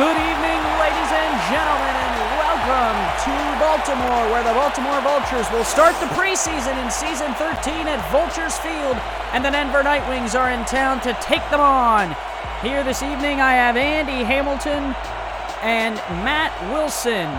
Good evening, ladies and gentlemen, and welcome to Baltimore, where the Baltimore Vultures will start the preseason in Season 13 at Vultures Field, and the Denver Nightwings are in town to take them on. Here this evening, I have Andy Hamilton and Matt Wilson.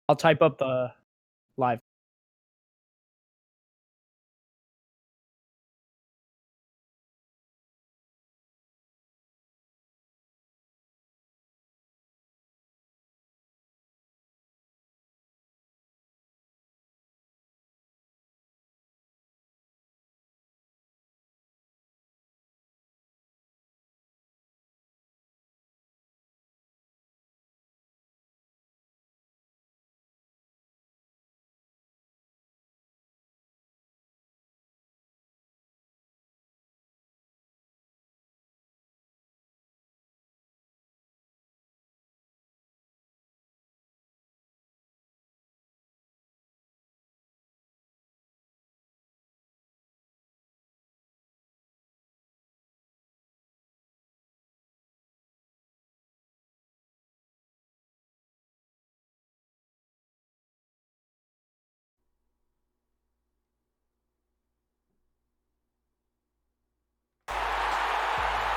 I'll type up the live.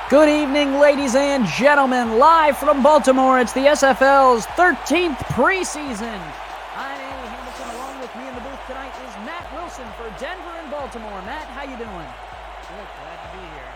Good evening, ladies and gentlemen. Live from Baltimore, it's the SFL's 13th preseason. I'm Andy Hamilton. Along with me in the booth tonight is Matt Wilson for Denver and Baltimore. Matt, how you doing? Good, glad to be here.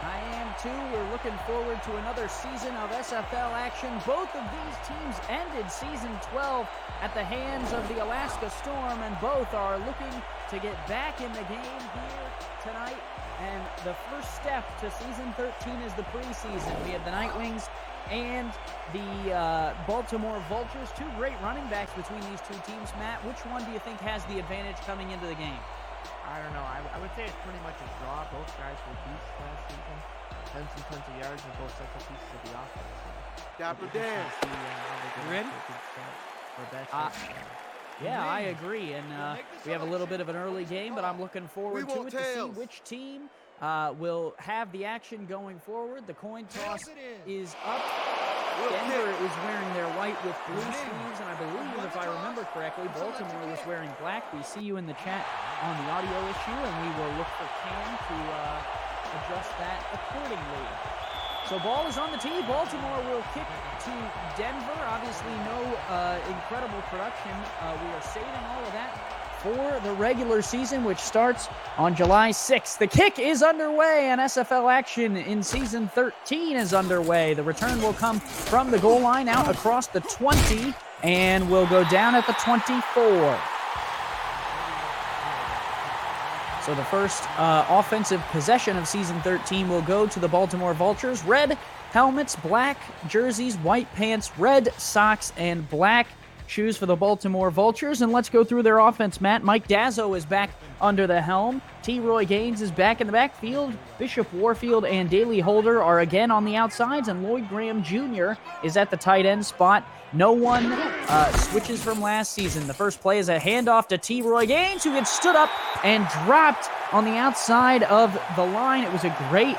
I am too. We're looking forward to another season of SFL action. Both of these teams ended season 12 at the hands of the Alaska Storm, and both are looking to get back in the game here tonight. And the first step to season 13 is the preseason. We have the Nightwings and the Baltimore Vultures. Two great running backs between these two teams. Matt, which one do you think has the advantage coming into the game? I don't know. I would say it's pretty much a draw. Both guys were beasts last season. Tons and tons of yards and both central pieces of the offense. Dapper Dan. You ready? Yeah, I agree. And we have a little bit of an early game, but I'm looking forward to it to see which team will have the action going forward. The coin toss is up. Denver is wearing their white with blue sleeves, and I believe, if I remember correctly, Baltimore was wearing black. We see you in the chat on the audio issue, and we will look for Cam to adjust that accordingly. So ball is on the tee. Baltimore will kick to Denver. Obviously, no incredible production. We are saving all of that for the regular season, which starts on July 6th. The kick is underway, and SFL action in season 13 is underway. The return will come from the goal line out across the 20 and will go down at the 24. So the first offensive possession of season 13 will go to the Baltimore Vultures. Red helmets, black jerseys, white pants, red socks, and black shoes for the Baltimore Vultures. And let's go through their offense, Matt. Mike Dazzo is back under the helm. T. Roy Gaines is back in the backfield. Bishop Warfield and Daley Holder are again on the outsides, and Lloyd Graham Jr. is at the tight end spot. No one switches from last season. The first play is a handoff to T. Roy Gaines, who gets stood up and dropped on the outside of the line. It was a great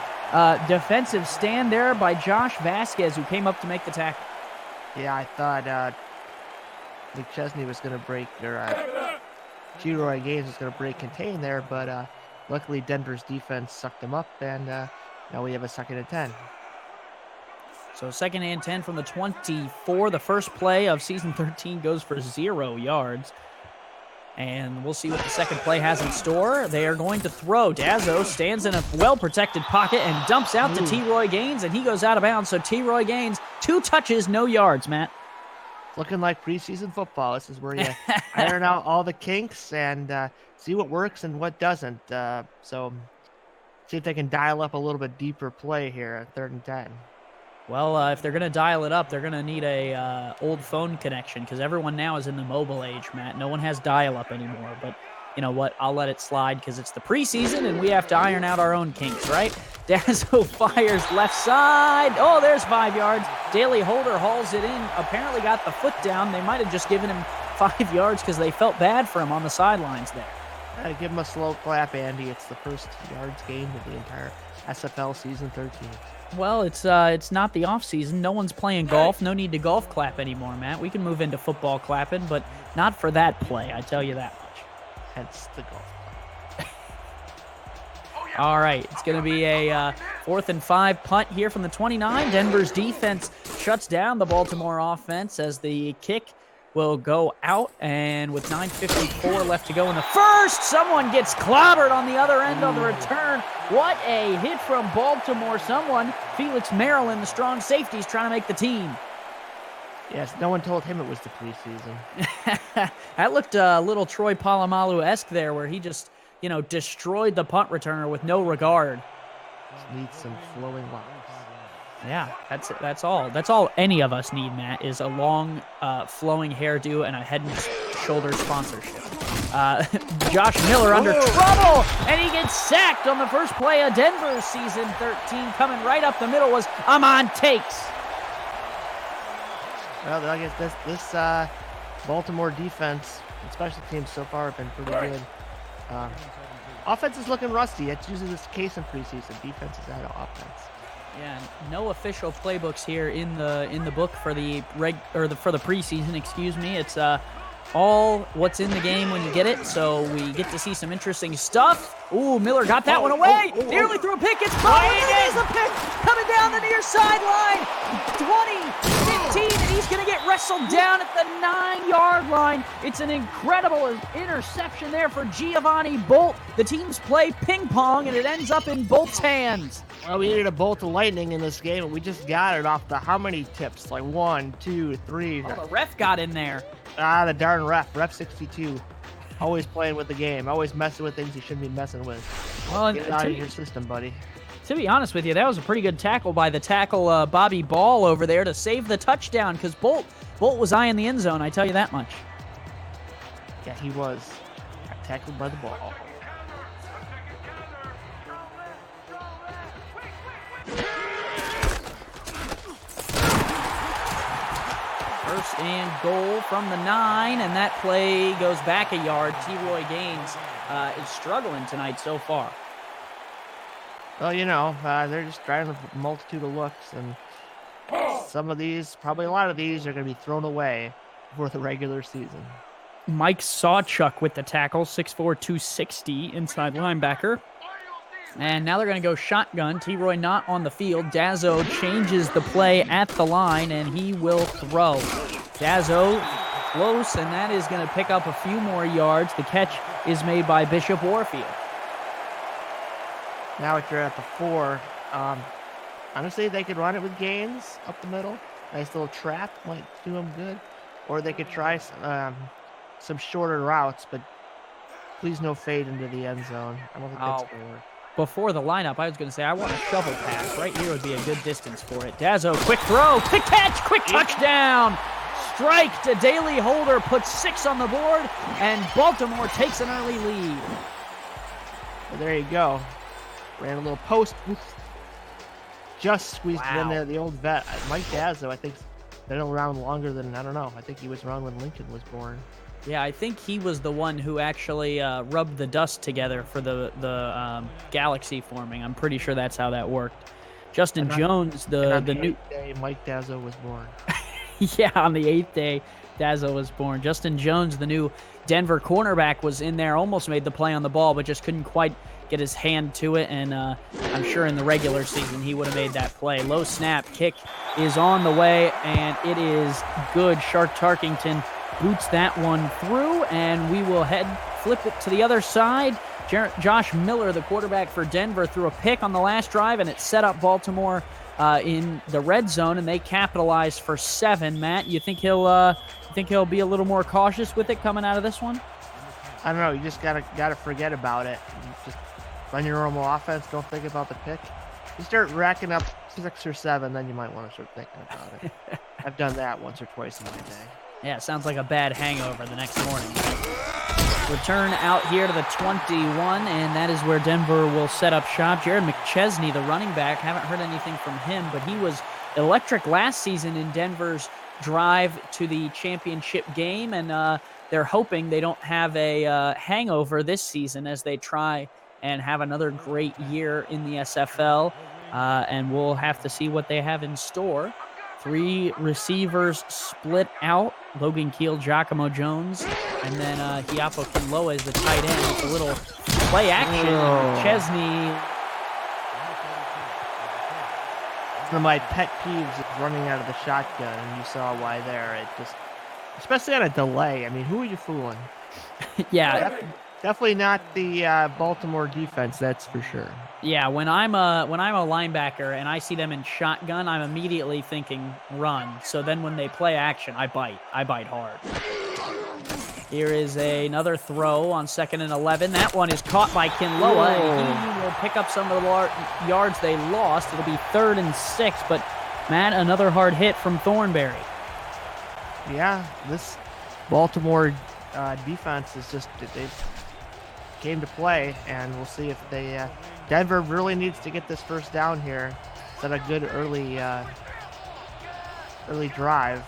defensive stand there by Josh Vasquez, who came up to make the tackle. Yeah, I thought McChesney was going to break, or T-Roy Gaines was going to break contain there, but luckily Denver's defense sucked him up, and now we have a 2nd and 10. So 2nd and 10 from the 24. The first play of season 13 goes for 0 yards. And we'll see what the second play has in store. They are going to throw. Dazzo stands in a well-protected pocket and dumps out to T. Roy Gaines, and he goes out of bounds. So T. Roy Gaines, 2 touches, no yards, Matt. Looking like preseason football. This is where you iron out all the kinks and see what works and what doesn't. So see if they can dial up a little bit deeper play here at 3rd and 10. Well, if they're going to dial it up, they're going to need a old phone connection, because everyone now is in the mobile age, Matt. No one has dial-up anymore, but you know what? I'll let it slide because it's the preseason and we have to iron out our own kinks, right? Dazzo fires left side. Oh, there's 5 yards. Daley Holder hauls it in. Apparently got the foot down. They might have just given him 5 yards because they felt bad for him on the sidelines there. Give him a slow clap, Andy. It's the first yards gained of the entire SFL season 13. Well, it's not the off season. No one's playing golf. No need to golf clap anymore, Matt. We can move into football clapping, but not for that play. I tell you that much. Hence the golf clap. All right, it's going to be a 4th and 5 punt here from the 29. Denver's defense shuts down the Baltimore offense as the kick will go out, and with 9:54 left to go in the first, someone gets clobbered on the other end on the return. What a hit from Baltimore. Felix Maryland, the strong safety, is trying to make the team. Yes, no one told him it was the preseason. That looked a little Troy Polamalu-esque there, where he just, destroyed the punt returner with no regard. Just needs some flowing locks. Yeah, that's all. That's all any of us need, Matt, is a long, flowing hairdo and a Head & Shoulders sponsorship. Josh Miller under trouble, and he gets sacked on the first play of Denver's season 13. Coming right up the middle was Amon Takes. Well, I guess this Baltimore defense, special teams so far, have been pretty good. Offense is looking rusty. It's usually the case in preseason. Defense is out of offense. Yeah, no official playbooks here in the book for the for the preseason. Excuse me. It's all what's in the game when you get it. So we get to see some interesting stuff. Ooh, Miller got that one away. Nearly threw a pick. It's caught. There's a pick coming down the near sideline. 20, 15, and he's going to get wrestled down at the 9-yard line. It's an incredible interception there for Giovanni Bolt. The teams play ping pong, and it ends up in Bolt's hands. Well, we needed a bolt of lightning in this game, and we just got it off the how many tips? Like 1, 2, 3. Oh, the ref got in there. The darn ref 62. Always playing with the game, always messing with things you shouldn't be messing with. Well, Get out of your system, buddy. To be honest with you, that was a pretty good tackle by the tackle Bobby Ball over there to save the touchdown, because Bolt was eyeing the end zone, I tell you that much. Yeah, he was. Got tackled by the ball. First and goal from the 9, and that play goes back a yard. T-Roy Gaines is struggling tonight so far. Well, they're just trying a multitude of looks, and some of these, probably a lot of these, are going to be thrown away for the regular season. Mike Sawchuk with the tackle, 6'4", 260, inside linebacker. And now they're going to go shotgun. T-Roy not on the field. Dazzo changes the play at the line, and he will throw. Dazzo close, and that is going to pick up a few more yards. The catch is made by Bishop Warfield. Now if you're at the 4, honestly, they could run it with Gaines up the middle. Nice little trap might do them good. Or they could try some shorter routes, but please no fade into the end zone. I don't think that's going to work. Before the lineup, I was going to say I want a shovel pass. Right here would be a good distance for it. Dazzo, quick throw, quick catch, quick touchdown. Strike to Daly Holder, puts 6 on the board, and Baltimore takes an early lead. Well, there you go. Ran a little post. Just squeezed it in there. The old vet, Mike Dazzo, I think, been around longer than, I don't know. I think he was around when Lincoln was born. Yeah, I think he was the one who actually rubbed the dust together for the galaxy forming. I'm pretty sure that's how that worked. Justin Jones, the new day Mike Dazzo was born. Yeah, on the 8th day, Dazzo was born. Justin Jones, the new Denver cornerback, was in there, almost made the play on the ball, but just couldn't quite get his hand to it, and I'm sure in the regular season he would have made that play. Low snap, kick is on the way, and it is good. Shark Tarkington boots that one through, and we will flip it to the other side. Josh Miller, the quarterback for Denver, threw a pick on the last drive, and it set up Baltimore in the red zone, and they capitalized for 7. Matt, you think he'll be a little more cautious with it coming out of this one? I don't know. You just gotta forget about it. Just run your normal offense. Don't think about the pick. You start racking up 6 or 7, then you might want to start thinking about it. I've done that once or twice in my day. Yeah, it sounds like a bad hangover the next morning. Return out here to the 21, and that is where Denver will set up shop. Jared McChesney, the running back, haven't heard anything from him, but he was electric last season in Denver's drive to the championship game, and they're hoping they don't have a hangover this season as they try and have another great year in the SFL, and we'll have to see what they have in store. 3 receivers split out. Logan Keel, Giacomo Jones, and then Hiapo Kinloa is the tight end. It's a little play action. Chesney. One of my pet peeves is running out of the shotgun, and you saw why there. It just, especially on a delay. I mean, who are you fooling? Yeah. Definitely not the Baltimore defense, that's for sure. Yeah, when I'm a linebacker and I see them in shotgun, I'm immediately thinking run. So then when they play action, I bite hard. Here is another throw on 2nd and 11. That one is caught by Kinloa. He will pick up some of the yards they lost. It'll be 3rd and 6, but Matt, another hard hit from Thornberry. Yeah, this Baltimore defense is just, they came to play, and we'll see if they Denver really needs to get this first down here. Set a good early drive.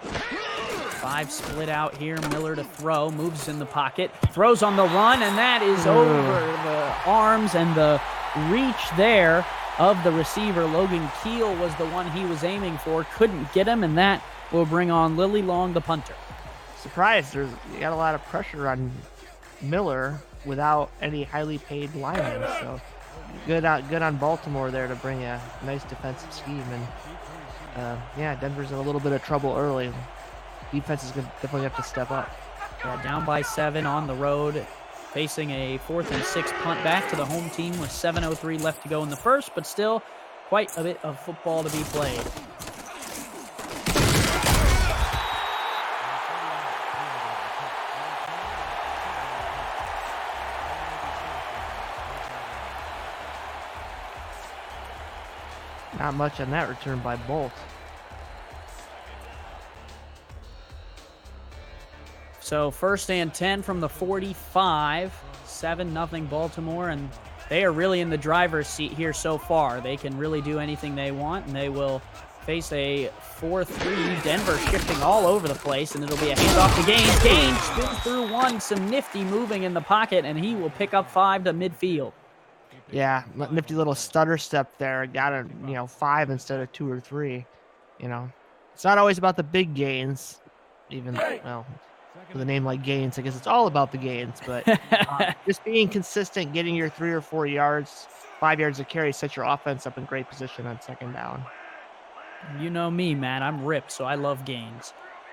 5 split out here. Miller to throw, moves in the pocket, throws on the run, and that is over the arms and the reach there of the receiver. Logan Keel was the one he was aiming for, couldn't get him, and that will bring on Lily Long, the punter. Surprised, you got a lot of pressure on Miller without any highly paid linemen, so good on Baltimore there to bring a nice defensive scheme and yeah, Denver's in a little bit of trouble early. Defense is going to definitely have to step up. Yeah, down by 7 on the road, facing a 4th and 6 punt back to the home team with 7:03 left to go in the first, but still quite a bit of football to be played. Not much on that return by Bolt. So 1st and 10 from the 45, 7-0 Baltimore, and they are really in the driver's seat here so far. They can really do anything they want, and they will face a 4-3. Denver shifting all over the place, and it'll be a handoff to Gaines. Gaines spins through one, some nifty moving in the pocket, and he will pick up 5 to midfield. Yeah, nifty little stutter step there. Got a 5 instead of 2 or 3. It's not always about the big gains, even with a name like Gaines, I guess it's all about the gains, but just being consistent, getting your 3 or 4 yards, 5 yards of carry, set your offense up in great position on 2nd down. You know me, man. I'm ripped, so I love gains.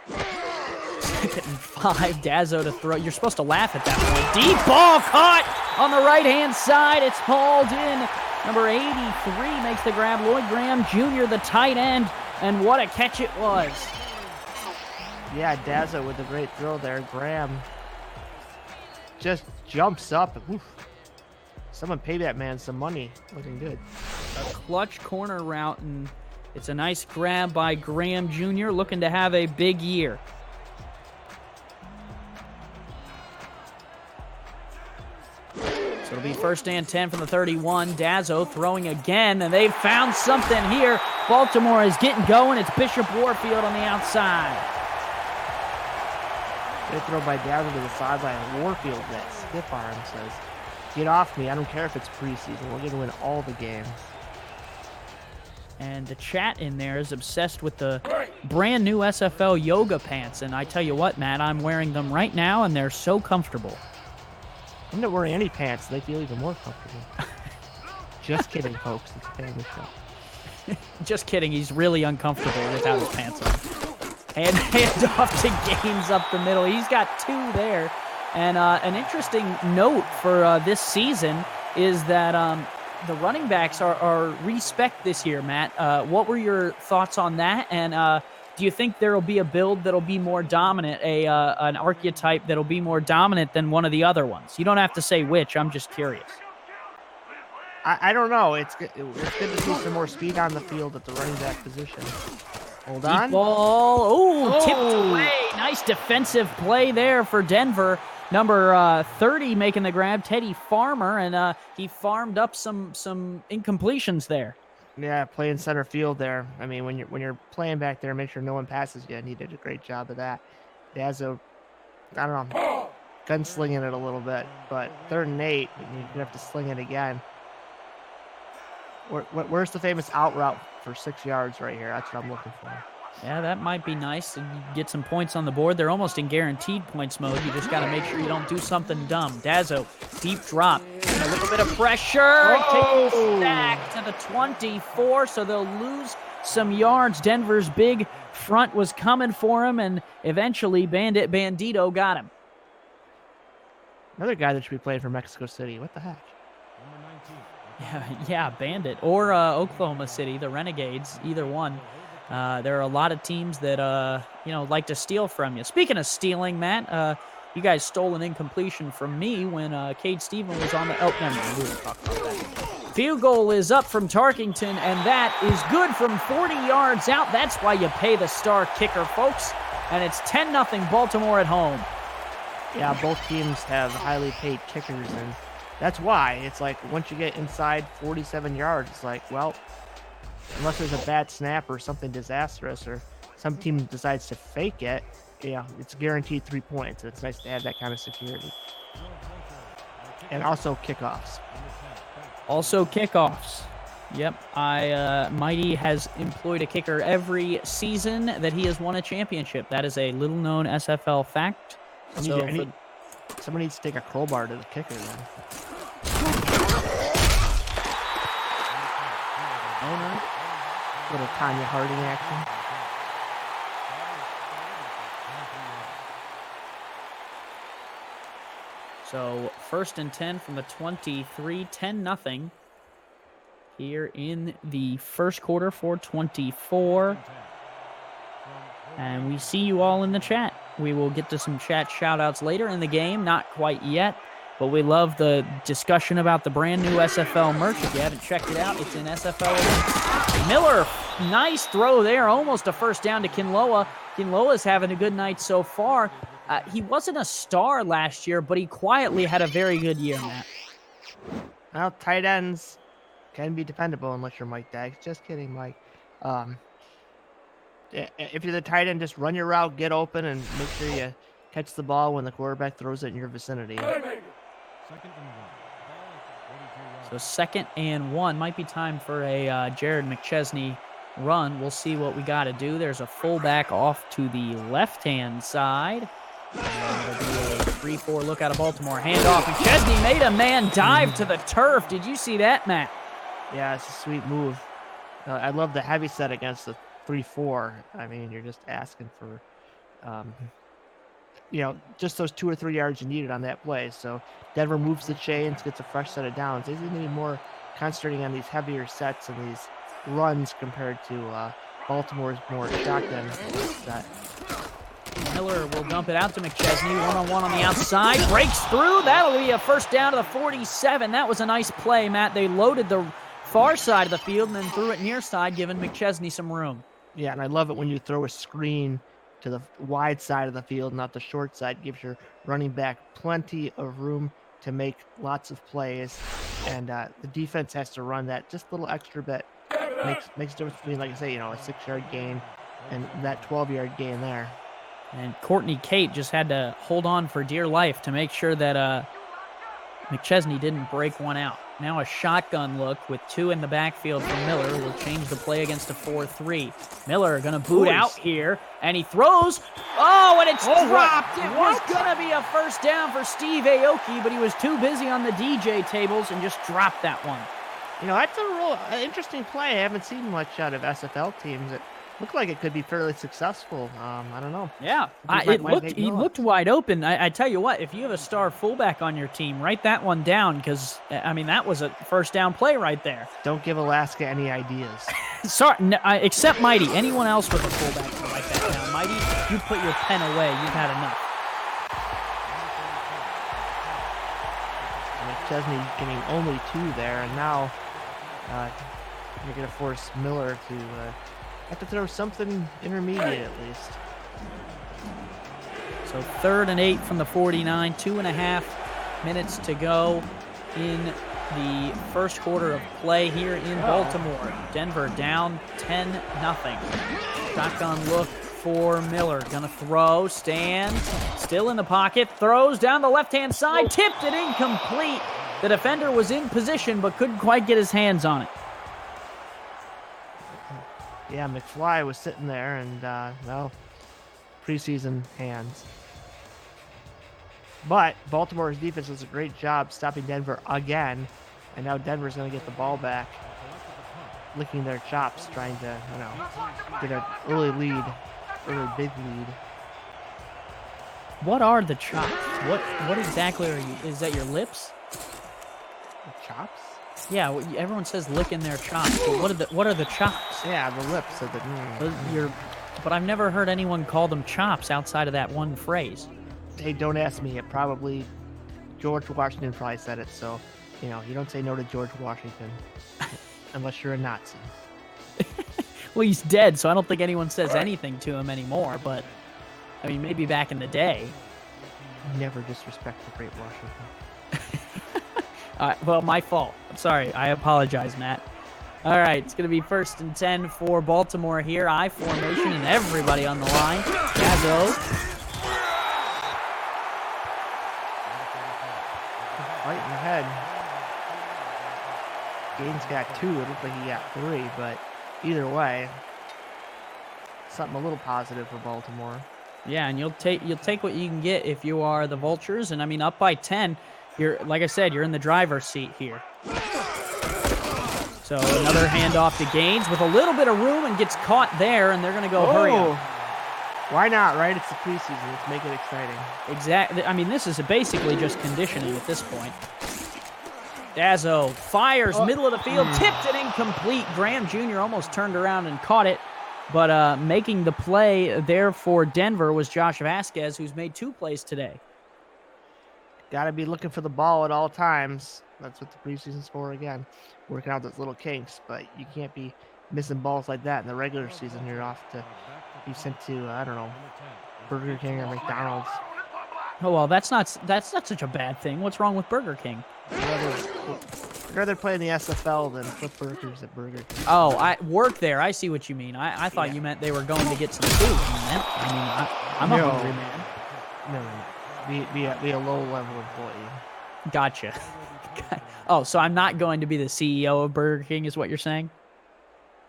2nd and 5, Dazzo to throw. You're supposed to laugh at that point. Deep ball caught on the right-hand side. It's hauled in. Number 83 makes the grab. Lloyd Graham Jr., the tight end, and what a catch it was. Yeah, Dazzo with a great throw there. Graham just jumps up. Oof. Someone pay that man some money. Looking good. A clutch corner route, and it's a nice grab by Graham Jr., looking to have a big year. So it'll be 1st and 10 from the 31. Dazzo throwing again, and they've found something here. Baltimore is getting going. It's Bishop Warfield on the outside. They throw by Dazzo to the sideline. Warfield, that stiff arm, says, "Get off me. I don't care if it's preseason. We're going to win all the games." And the chat in there is obsessed with the brand new SFL yoga pants. And I tell you what, Matt, I'm wearing them right now, and they're so comfortable. I'm not wearing any pants. They feel even more comfortable. Just kidding, folks. It's a family show. Just kidding. He's really uncomfortable without his pants on. And hand off to Gaines up the middle. He's got 2 there. And an interesting note for this season is that the running backs are respect this year, Matt. What were your thoughts on that? And do you think there will be a build that'll be more dominant, an archetype that'll be more dominant than one of the other ones? You don't have to say which. I'm just curious. I don't know. It's good to see some more speed on the field at the running back position. Hold on. Deep ball. Tipped away. Nice defensive play there for Denver. Number 30 making the grab, Teddy Farmer, and he farmed up some incompletions there. Yeah, playing center field there. I mean, when you're playing back there, make sure no one passes you, and he did a great job of that. Dazzo, I don't know, gunslinging it a little bit, but 3rd and 8, you're going to have to sling it again. Where's the famous out route for 6 yards right here? That's what I'm looking for. Yeah, that might be nice to get some points on the board. They're almost in guaranteed points mode. You just got to make sure you don't do something dumb. Dazzo, deep drop. And a little bit of pressure. Takes a stack to the 24, so they'll lose some yards. Denver's big front was coming for him, and eventually Bandito got him. Another guy that should be playing for Mexico City. What the heck? Yeah, Bandit. Or Oklahoma City, the Renegades, either one. There are a lot of teams that, like to steal from you. Speaking of stealing, Matt, you guys stole an incompletion from me when Cade Stephen was on the... Oh, never mind. We didn't talk about that. Field goal is up from Tarkington, and that is good from 40 yards out. That's why you pay the star kicker, folks. And it's 10-0 Baltimore at home. Yeah, both teams have highly paid kickers, and that's why. It's like once you get inside 47 yards, it's like, well... Unless there's a bad snap or something disastrous or some team decides to fake it, it's guaranteed 3 points. It's nice to have that kind of security. And also kickoffs. Yep. Mighty has employed a kicker every season that he has won a championship. That is a little-known SFL fact. Someone needs to take a crowbar to the kicker then. Little Tanya Harding action. So 1st and 10 from the 23, 10-0 here in the first quarter for 24. And we see you all in the chat. We will get to some chat shout-outs later in the game, not quite yet, but we love the discussion about the brand new SFL merch. If you haven't checked it out, it's in SFL. Miller, nice throw there, almost a first down to Kinloa. Kinloa's having a good night so far. He wasn't a star last year, but he quietly had a very good year, Matt. Well, tight ends can be dependable unless you're Mike Daggs. Just kidding, Mike. If you're the tight end, just run your route, get open, and make sure you catch the ball when the quarterback throws it in your vicinity. So 2nd and 1. Might be time for a Jared McChesney run. We'll see what we got to do. There's a fullback off to the left-hand side. And it'll be a 3-4 look out of Baltimore. Handoff. McChesney made a man dive to the turf. Did you see that, Matt? Yeah, it's a sweet move. I love the heavy set against the 3-4. I mean, you're just asking for, just those 2 or 3 yards you needed on that play. So Denver moves the chains, gets a fresh set of downs. They need to be more concentrating on these heavier sets and these runs compared to Baltimore's more shotgun set. Miller will dump it out to McChesney. One-on-one on the outside. Breaks through. That'll be a first down to the 47. That was a nice play, Matt. They loaded the far side of the field and then threw it near side, giving McChesney some room. Yeah, and I love it when you throw a screen to the wide side of the field, not the short side. Gives your running back plenty of room to make lots of plays. And the defense has to run that just a little extra bit. Makes a difference between, like I say, a 6-yard gain and that 12-yard gain there. And Courtney Kate just had to hold on for dear life to make sure that McChesney didn't break one out. Now a shotgun look with 2 in the backfield for Miller will change the play against a 4-3. Miller going to boot out here, and he throws. Oh, and it's dropped. It was going to be a first down for Steve Aoki, but he was too busy on the DJ tables and just dropped that one. That's a real interesting play. I haven't seen much out of SFL teams. It looked like it could be fairly successful. I don't know. Yeah, he looked wide open. I tell you what, if you have a star fullback on your team, write that one down because, that was a first down play right there. Don't give Alaska any ideas. Sorry, except Mighty. Anyone else with a fullback can write that down. Mighty, you put your pen away. You've had enough. McChesney getting only 2 there, and now you're going to force Miller to have to throw something intermediate at least. So 3rd and 8 from the 49, 2.5 minutes to go in the first quarter of play here in Baltimore. Denver down 10-0. Shotgun look for Miller. Gonna throw, stands, still in the pocket, throws down the left-hand side, tipped it incomplete. The defender was in position but couldn't quite get his hands on it. Yeah, McFly was sitting there and, preseason hands. But Baltimore's defense does a great job stopping Denver again, and now Denver's going to get the ball back, licking their chops, trying to, get an early big lead. What are the chops? What exactly are you? Is that your lips? The chops? Yeah, everyone says licking their chops, but what are the chops? Yeah, the lips. But I've never heard anyone call them chops outside of that one phrase. Hey, don't ask me. George Washington probably said it, so, you don't say no to George Washington unless you're a Nazi. Well, he's dead, so I don't think anyone says anything to him anymore, but, maybe back in the day. Never disrespect the great Washington. Well, my fault. I'm sorry. I apologize, Matt. All right, it's going to be 1st and 10 for Baltimore here. I formation and everybody on the line. Gazo. Right in the head. Gaines got 2. It looked like he got 3, but either way, something a little positive for Baltimore. Yeah, and you'll take what you can get if you are the Vultures. And up by 10, like I said, you're in the driver's seat here. So another handoff to Gaines with a little bit of room and gets caught there, and they're going to go hurry up. Why not, right? It's the preseason. Let's make it exciting. Exactly. I mean, this is basically just conditioning at this point. Dazzo fires middle of the field, tipped and incomplete. Graham Jr. almost turned around and caught it, but making the play there for Denver was Josh Vasquez, who's made 2 plays today. Got to be looking for the ball at all times. That's what the preseason's for again. Working out those little kinks, but you can't be missing balls like that in the regular season. You're off to be sent to, I don't know, Burger King or McDonald's. Oh, well, that's not such a bad thing. What's wrong with Burger King? I'd rather play in the SFL than flip burgers at Burger King. Oh, I work there. I see what you mean. I thought you meant they were going to get some food. I'm a hungry man. No. Be a low-level employee. Gotcha. Oh, so I'm not going to be the CEO of Burger King is what you're saying?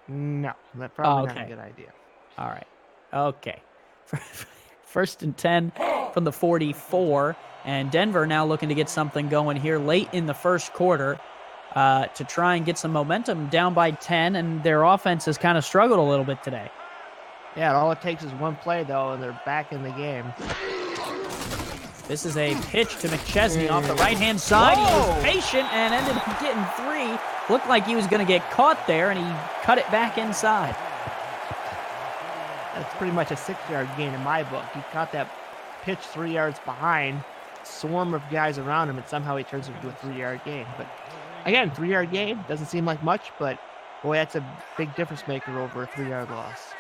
No, that's probably not a good idea. All right. Okay. 1st and 10 from the 44, and Denver now looking to get something going here late in the first quarter to try and get some momentum, down by 10, and their offense has kind of struggled a little bit today. Yeah, all it takes is one play, though, and they're back in the game. This is a pitch to McChesney off the right-hand side. He was patient and ended up getting 3. Looked like he was going to get caught there, and he cut it back inside. That's pretty much a 6-yard gain in my book. He caught that pitch 3 yards behind, swarm of guys around him, and somehow he turns it into a 3-yard gain. But again, 3-yard gain doesn't seem like much, but boy, that's a big difference maker over a 3-yard loss.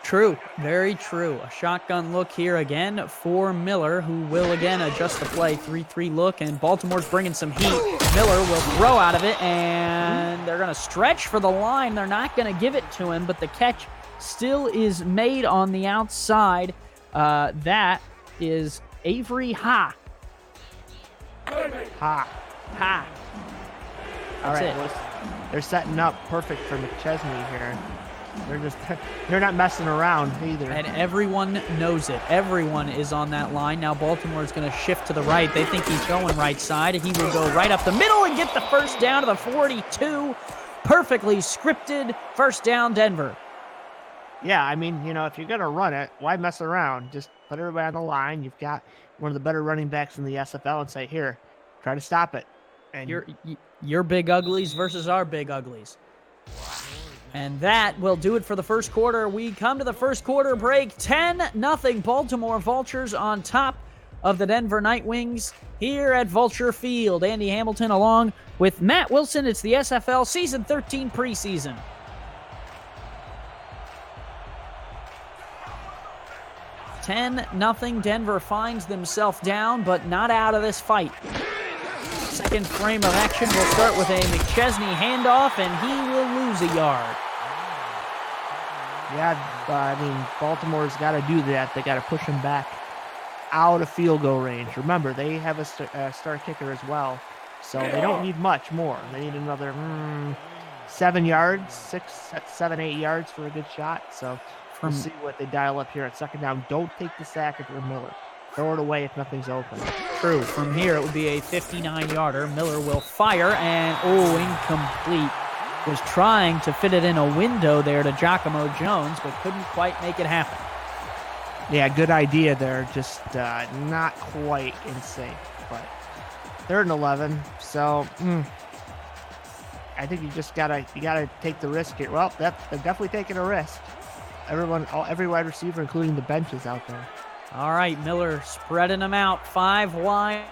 True, very true. A shotgun look here again for Miller, who will again adjust the play. 3-3 look, and Baltimore's bringing some heat. Miller will throw out of it, and they're going to stretch for the line. They're not going to give it to him, but the catch still is made on the outside. That is Avery Ha. Ha. All right, well, they're setting up perfect for McChesney here. They're not messing around either. And everyone knows it. Everyone is on that line. Now Baltimore is going to shift to the right. They think he's going right side. He will go right up the middle and get the first down to the 42. Perfectly scripted first down, Denver. Yeah, I mean, if you're going to run it, why mess around? Just put everybody on the line. You've got one of the better running backs in the SFL and say, here, try to stop it. And your big uglies versus our big uglies. And that will do it for the first quarter. We come to the first quarter break. 10-0 Baltimore Vultures on top of the Denver Nightwings here at Vulture Field. Andy Hamilton along with Matt Wilson. It's the SFL Season 13 preseason. $10-0. Denver finds themselves down, but not out of this fight. Second frame of action will start with a McChesney handoff, and he will lose a yard. Yeah, I mean, Baltimore's got to do that. They got to push him back out of field goal range. Remember, they have a star kicker as well, so they don't need much more. They need another 7 yards, 6, 7, 8 yards for a good shot. So we'll see what they dial up here at second down. Don't take the sack if you're Miller. Throw it away if nothing's open. True. From here, it would be a 59-yarder. Miller will fire, and incomplete. Was trying to fit it in a window there to Giacomo Jones, but couldn't quite make it happen. Yeah, good idea there. Just not quite in sync, but 3rd and 11. So I think you gotta take the risk here. Well, they're definitely taking a risk. Every wide receiver, including the benches out there. All right, Miller spreading them out 5 wide.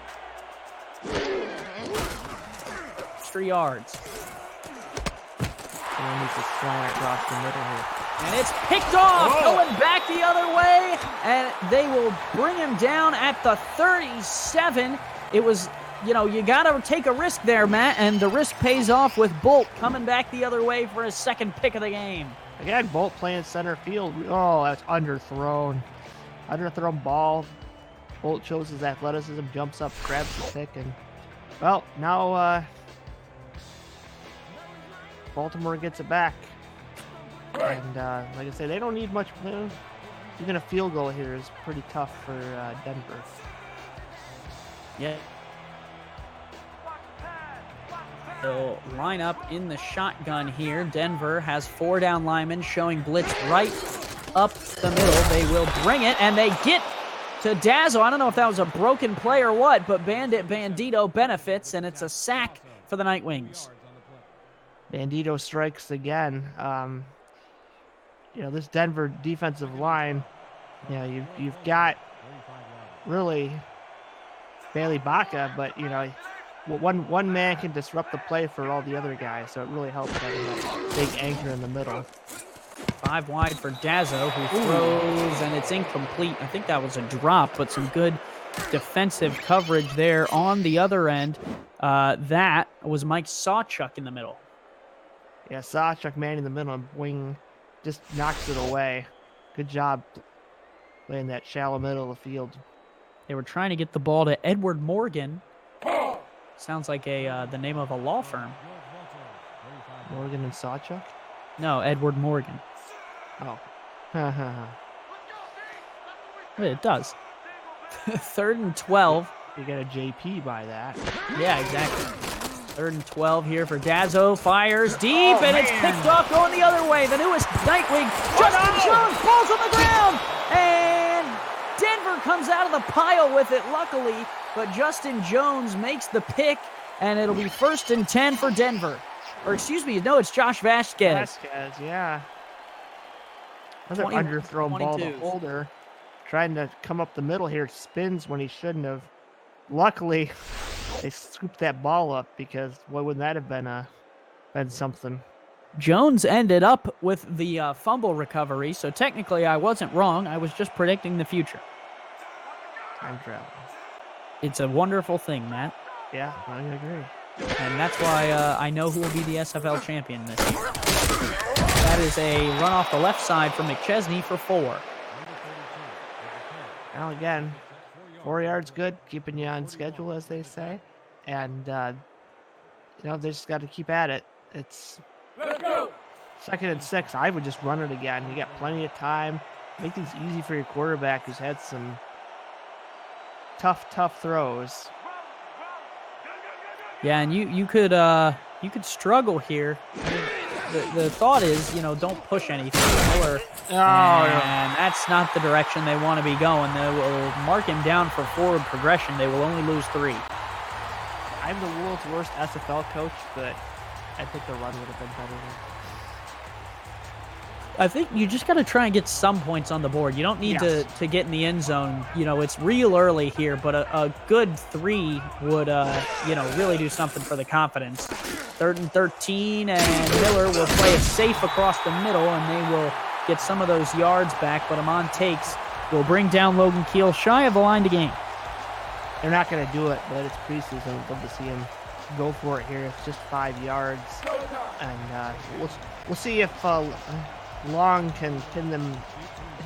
3 yards. And he's just flying across the middle here. And it's picked off, going back the other way, and they will bring him down at the 37. It was, you got to take a risk there, Matt, and the risk pays off with Bolt coming back the other way for his second pick of the game. Again, Bolt playing center field. Oh, that's underthrown. Underthrown ball. Bolt shows his athleticism, jumps up, grabs the pick, and, well, now Baltimore gets it back. And like I say, they don't need much. Even a field goal here is pretty tough for Denver. Yeah. They'll line up in the shotgun here. Denver has 4 down linemen showing blitz right up the middle. They will bring it, and they get to Dazzle. I don't know if that was a broken play or what, but Bandito benefits, and it's a sack for the Nightwings. Bandito strikes again. This Denver defensive line, you've got really Bailey Baca, but one man can disrupt the play for all the other guys, so it really helps having that big anchor in the middle. 5 wide for Dazzo, who throws, and it's incomplete. I think that was a drop, but some good defensive coverage there on the other end. That was Mike Sawchuk in the middle. Yeah, Sawchuk man in the middle, and wing just knocks it away. Good job playing that shallow middle of the field. They were trying to get the ball to Edward Morgan. Sounds like the name of a law firm. Morgan and Sawchuk? No, Edward Morgan. Oh. It does. 3rd and 12. You got a JP by that. Yeah, exactly. 3rd and 12 here for Dazzo. Fires deep, and it's picked off going the other way. The newest Nightwing, Justin Jones, falls on the ground. And Denver comes out of the pile with it, luckily. But Justin Jones makes the pick, and it'll be 1st and 10 for Denver. Or excuse me, no, it's Josh Vasquez. Vasquez, yeah. Another underthrown ball to Holder. Trying to come up the middle here. Spins when he shouldn't have. Luckily, they scooped that ball up, because what would that have been something? Jones ended up with the fumble recovery, so technically I wasn't wrong. I was just predicting the future. Time travel. It's a wonderful thing, Matt. Yeah, I agree. And that's why I know who will be the SFL champion this year. That is a run off the left side from McChesney for 4. Now again, 4 yards good, keeping you on schedule, as they say. And, they just got to keep at it. It's 2nd and 6. I would just run it again. You got plenty of time. Make things easy for your quarterback, who's had some tough throws. Yeah, and you could struggle here. The thought is, don't push anything. And that's not the direction they want to be going. They will mark him down for forward progression. They will only lose 3. I'm the world's worst SFL coach, but I think the run would have been better. I think you just got to try and get some points on the board. You don't need to get in the end zone. It's real early here, but a good 3 would, really do something for the confidence. 3rd and 13, and Miller will play it safe across the middle, and they will get some of those yards back, but Amon takes will bring down Logan Keel shy of the line to gain. They're not going to do it, but it's preseason. I'd love to see him go for it here. It's just 5 yards, and we'll see if Long can pin them.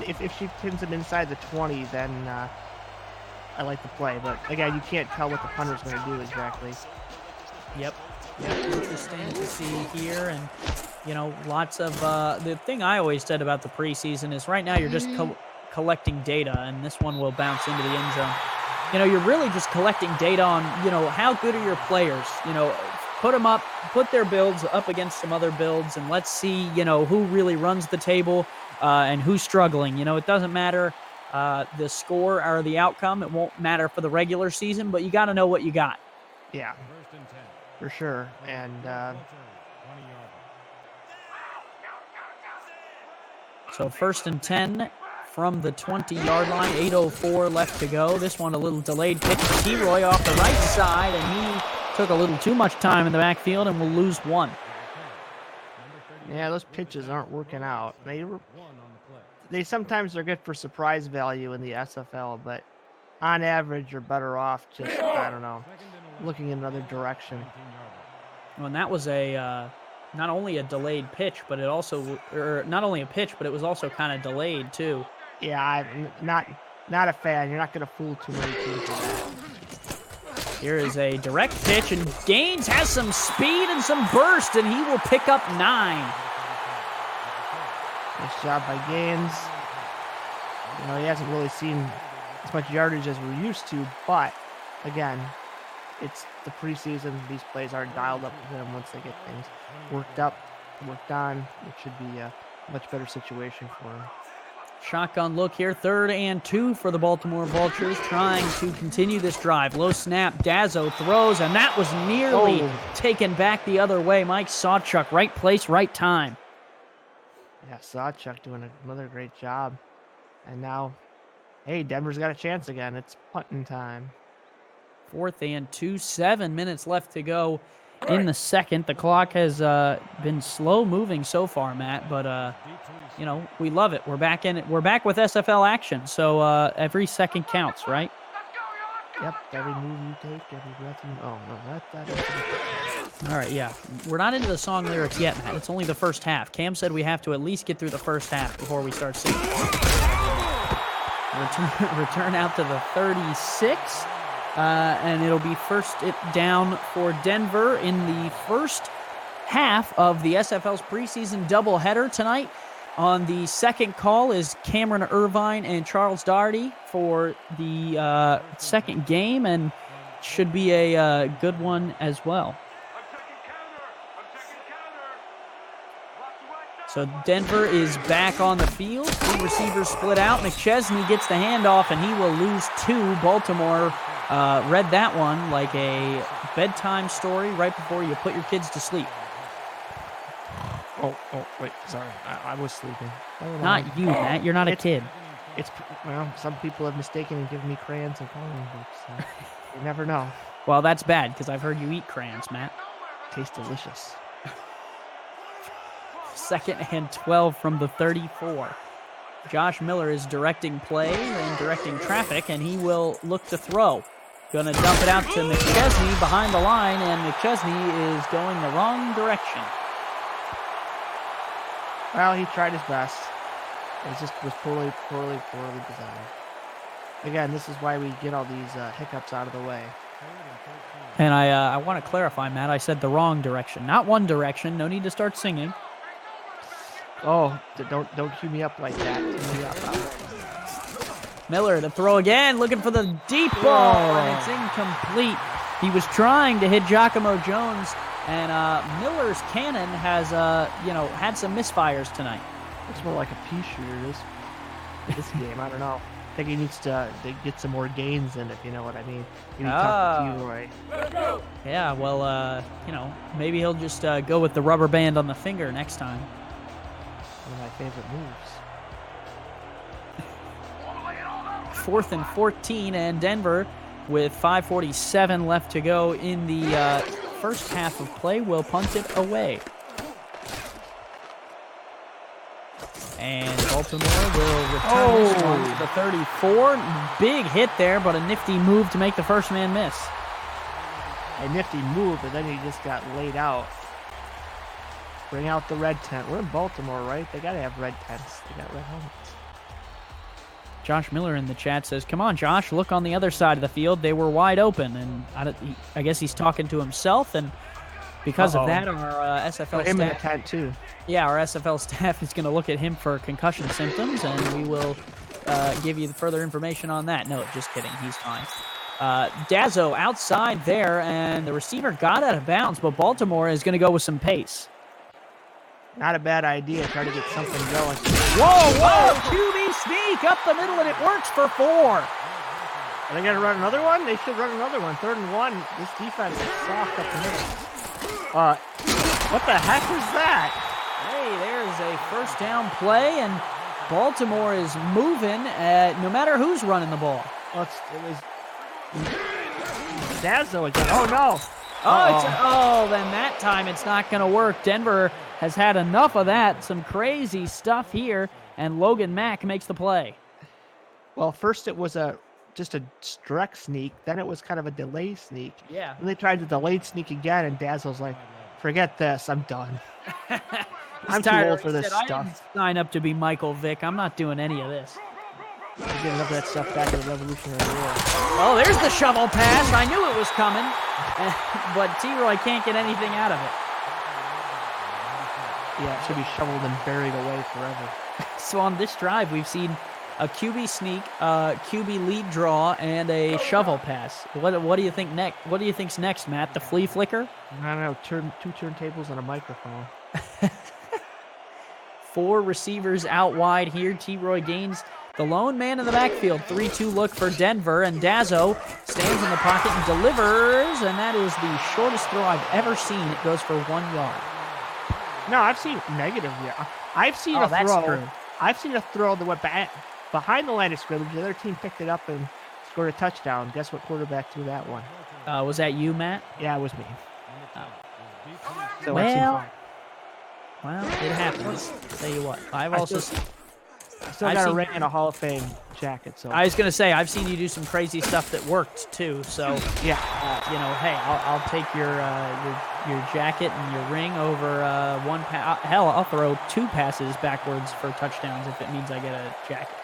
If she pins them inside the 20, then I like the play. But again, you can't tell what the punter's going to do exactly. Yep. Interesting to see here, and lots of the thing I always said about the preseason is right now you're just collecting data, and this one will bounce into the end zone. You're really just collecting data on how good are your players. Put them up, put their builds up against some other builds, and let's see who really runs the table and who's struggling. It doesn't matter the score or the outcome. It won't matter for the regular season, but you got to know what you got. Yeah, for sure. And so 1st and 10 from the 20-yard line, 8:04 left to go. This one a little delayed pitch to T-Roy off the right side, and he took a little too much time in the backfield and will lose 1. Yeah, those pitches aren't working out. They sometimes are good for surprise value in the SFL, but on average, you're better off just, looking in another direction. Well, and that was not only a delayed pitch, but it also, or not only a pitch, but it was also kind of delayed too. Yeah, I'm not a fan. You're not going to fool too many teams with that. Here is a direct pitch, and Gaines has some speed and some burst, and he will pick up 9. Nice job by Gaines. He hasn't really seen as much yardage as we're used to, but again, it's the preseason. These plays aren't dialed up with him. Once they get things worked up, worked on, it should be a much better situation for him. Shotgun look here, 3rd and 2 for the Baltimore Vultures, trying to continue this drive. Low snap, Dazzo throws, and that was nearly taken back the other way. Mike Sawchuk, right place, right time. Yeah, Sawchuk doing another great job. And now, hey, Denver's got a chance again. It's punting time. 4th and 2, 7 minutes left to go in the second. The clock has been slow moving so far, Matt, but you know, we love it. We're back in it. We're back with SFL action, so every second counts, right? Yep, every move you take, every breath you... Oh, no, that is... All right, yeah. We're not into the song lyrics yet, Matt. It's only the first half. Cam said we have to at least get through the first half before we start singing. Return out to the 36. And it'll be first down for Denver in the first half of the SFL's preseason doubleheader tonight. On the second call is Cameron Irvine and Charles Doherty for the second game, and should be a good one as well. So Denver is back on the field. 2 receivers split out. McChesney gets the handoff, and he will lose 2. Baltimore read that one like a bedtime story right before you put your kids to sleep. Oh, wait, sorry. I was sleeping. Not you, Matt. You're not a kid. Well, some people have mistaken and given me crayons and coloring books. So you never know. Well, that's bad, because I've heard you eat crayons, Matt. Tastes delicious. 2nd and 12 from the 34. Josh Miller is directing play and directing traffic, and he will look to throw. Gonna dump it out to McChesney behind the line, and McChesney is going the wrong direction. Well, he tried his best. It was poorly designed. Again, this is why we get all these hiccups out of the way. And I want to clarify, Matt. I said the wrong direction, not one direction. No need to start singing. Oh, don't cue me up like that. Cue me up. Miller to throw again, looking for the deep ball, and it's incomplete. He was trying to hit Giacomo Jones, and Miller's cannon has had some misfires tonight. Looks more like a pea shooter this game. I don't know. I think he needs to get some more gains in, if you know what I mean. Maybe talk to Leroy. Yeah, well, maybe he'll just go with the rubber band on the finger next time. One of my favorite moves. 4th and 14, and Denver, with 5:47 left to go in the first half of play, will punt it away. And Baltimore will return this one to the 34. Big hit there, but a nifty move to make the first man miss. A nifty move, but then he just got laid out. Bring out the red tent. We're in Baltimore, right? They got to have red tents. They got red helmets. Josh Miller in the chat says, "Come on, Josh, look on the other side of the field. They were wide open." And I guess he's talking to himself, and because of that, our SFL him staff... in the tent, too. Yeah, our SFL staff is going to look at him for concussion symptoms, and we will give you further information on that. No, just kidding. He's fine. Dazzo outside there, and the receiver got out of bounds, but Baltimore is going to go with some pace. Not a bad idea. Try to get something going. Whoa! QB sneak up the middle, and it works for 4. Are they going to run another one? They should run another one. 3rd and 1. This defense is soft up the middle. What the heck was that? Hey, there's a first down play, and Baltimore is moving no matter who's running the ball. Well, it was Dazzo again. Oh, no. Then that time it's not going to work. Denver has had enough of that. Some crazy stuff here, and Logan Mack makes the play. Well, first it was just a direct sneak. Then it was kind of a delay sneak. Yeah. And they tried the delayed sneak again, and Dazzle's like, forget this. I'm done. I'm too old for this stuff. I didn't sign up to be Michael Vick. I'm not doing any of this. I get enough of that stuff back in the Revolutionary War. Oh, there's the shovel pass. I knew it was coming. But T-Roy can't get anything out of it. Yeah, it should be shoveled and buried away forever. So on this drive, we've seen a QB sneak, QB lead draw, and a shovel pass. What do you think next? What do you think's next, Matt? The flea flicker? I don't know. Two turntables and a microphone. 4 receivers out wide here. T-Roy Gaines, the lone man in the backfield. 3-2 look for Denver, and Dazzo stands in the pocket and delivers, and that is the shortest throw I've ever seen. It goes for 1 yard. No, I've seen negative. Yeah, I've seen a that's throw. true. I've seen a throw that went back behind the line of scrimmage. The other team picked it up and scored a touchdown. Guess what quarterback threw that one? Was that you, Matt? Yeah, it was me. So Well, it happens. Tell you what, I still got a ring and a Hall of Fame jacket. So I was gonna say I've seen you do some crazy stuff that worked too. So yeah, hey, I'll take your jacket and your ring over one pass. Hell, I'll throw 2 passes backwards for touchdowns if it means I get a jacket.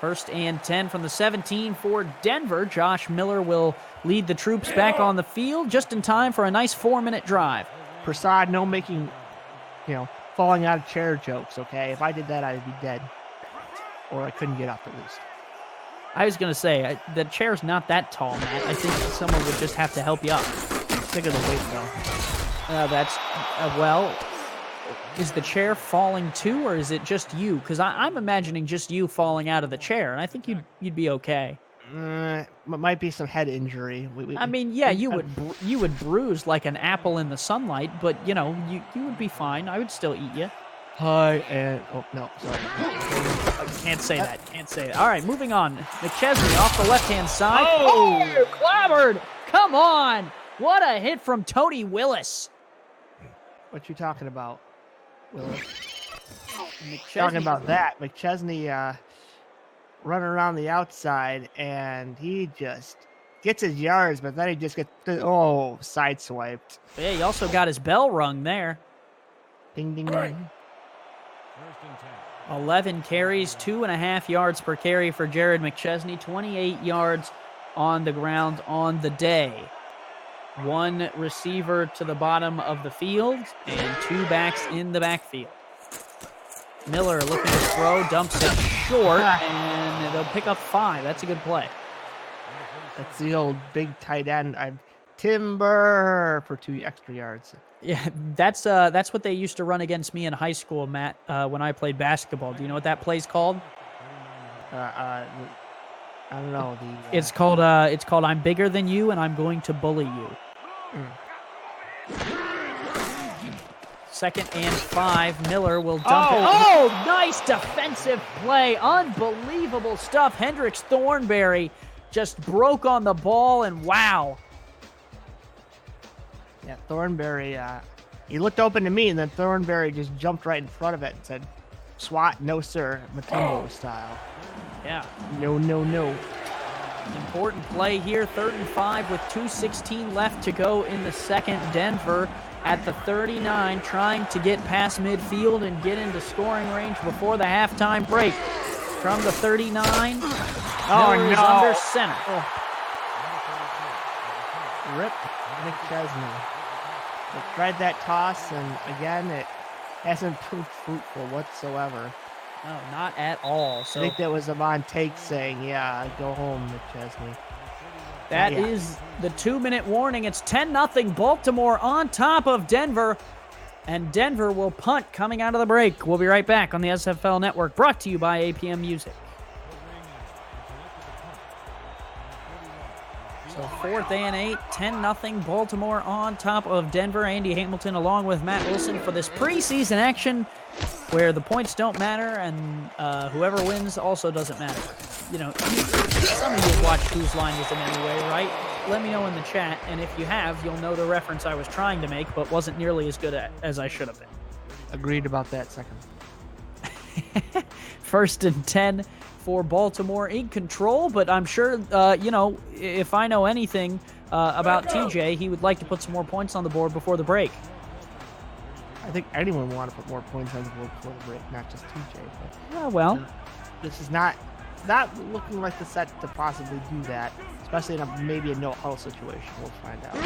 1st and 10 from the 17 for Denver. Josh Miller will lead the troops back on the field just in time for a nice 4-minute drive. Prasad, no making, falling out of chair jokes, okay? If I did that, I'd be dead. Or I couldn't get up at least. I was going to say, the chair's not that tall, Matt. I think someone would just have to help you up. Think of the weight, though. Well, is the chair falling too, or is it just you? Because I'm imagining just you falling out of the chair, and I think you'd be okay. Might be some head injury. You would bruise like an apple in the sunlight, but you would be fine. I would still eat you. Hi, and no, sorry. Can't say that. All right, moving on. McChesney off the left-hand side. Oh, clobbered! Come on! What a hit from Tony Willis. What you talking about, Willis? McChesney. Talking about that, McChesney running around the outside, and he just gets his yards, but then he just gets sideswiped. Yeah, he also got his bell rung there. Ding, ding, ding. 11 carries, 2.5 yards per carry for Jared McChesney, 28 yards on the ground on the day. 1 receiver to the bottom of the field and 2 backs in the backfield. Miller looking to throw, dumps it short, and they'll pick up 5. That's a good play. That's the old big tight end. Timber for 2 extra yards. Yeah, that's what they used to run against me in high school, Matt, when I played basketball. Do you know what that play's called? I don't know. It's called I'm bigger than you and I'm going to bully you. 2nd and 5. Miller will dump it. Oh, nice defensive play. Unbelievable stuff. Hendricks Thornberry just broke on the ball, and wow. Yeah, Thornberry, he looked open to me, and then Thornberry just jumped right in front of it and said, "SWAT, no sir," Matumbo style. Yeah. No, no, no. Important play here, 3rd and 5 with 2:16 left to go in the second. Denver at the 39, trying to get past midfield and get into scoring range before the halftime break. From the 39, Miller is under center. Rip McChesney. They tried that toss, and again, it hasn't proved fruitful whatsoever. No, not at all. So I think that was Amon Tate saying, "Yeah, go home, McChesney." That is the 2-minute warning. It's 10-0 Baltimore on top of Denver. And Denver will punt coming out of the break. We'll be right back on the SFL Network, brought to you by APM Music. So 4th and 8, 10-0 Baltimore on top of Denver. Andy Hamilton along with Matt Wilson for this preseason action where the points don't matter and whoever wins also doesn't matter. Some of you have watched Whose Line Is It Anyway, right? Let me know in the chat, and if you have, you'll know the reference I was trying to make, but wasn't nearly as good as I should have been. Agreed about that second. 1st and 10 for Baltimore in control, but I'm sure, if I know anything about TJ, he would like to put some more points on the board before the break. I think anyone would want to put more points on the board before the break, not just TJ. But, this is not looking like the set to possibly do that, especially in maybe a no-huddle situation. We'll find out.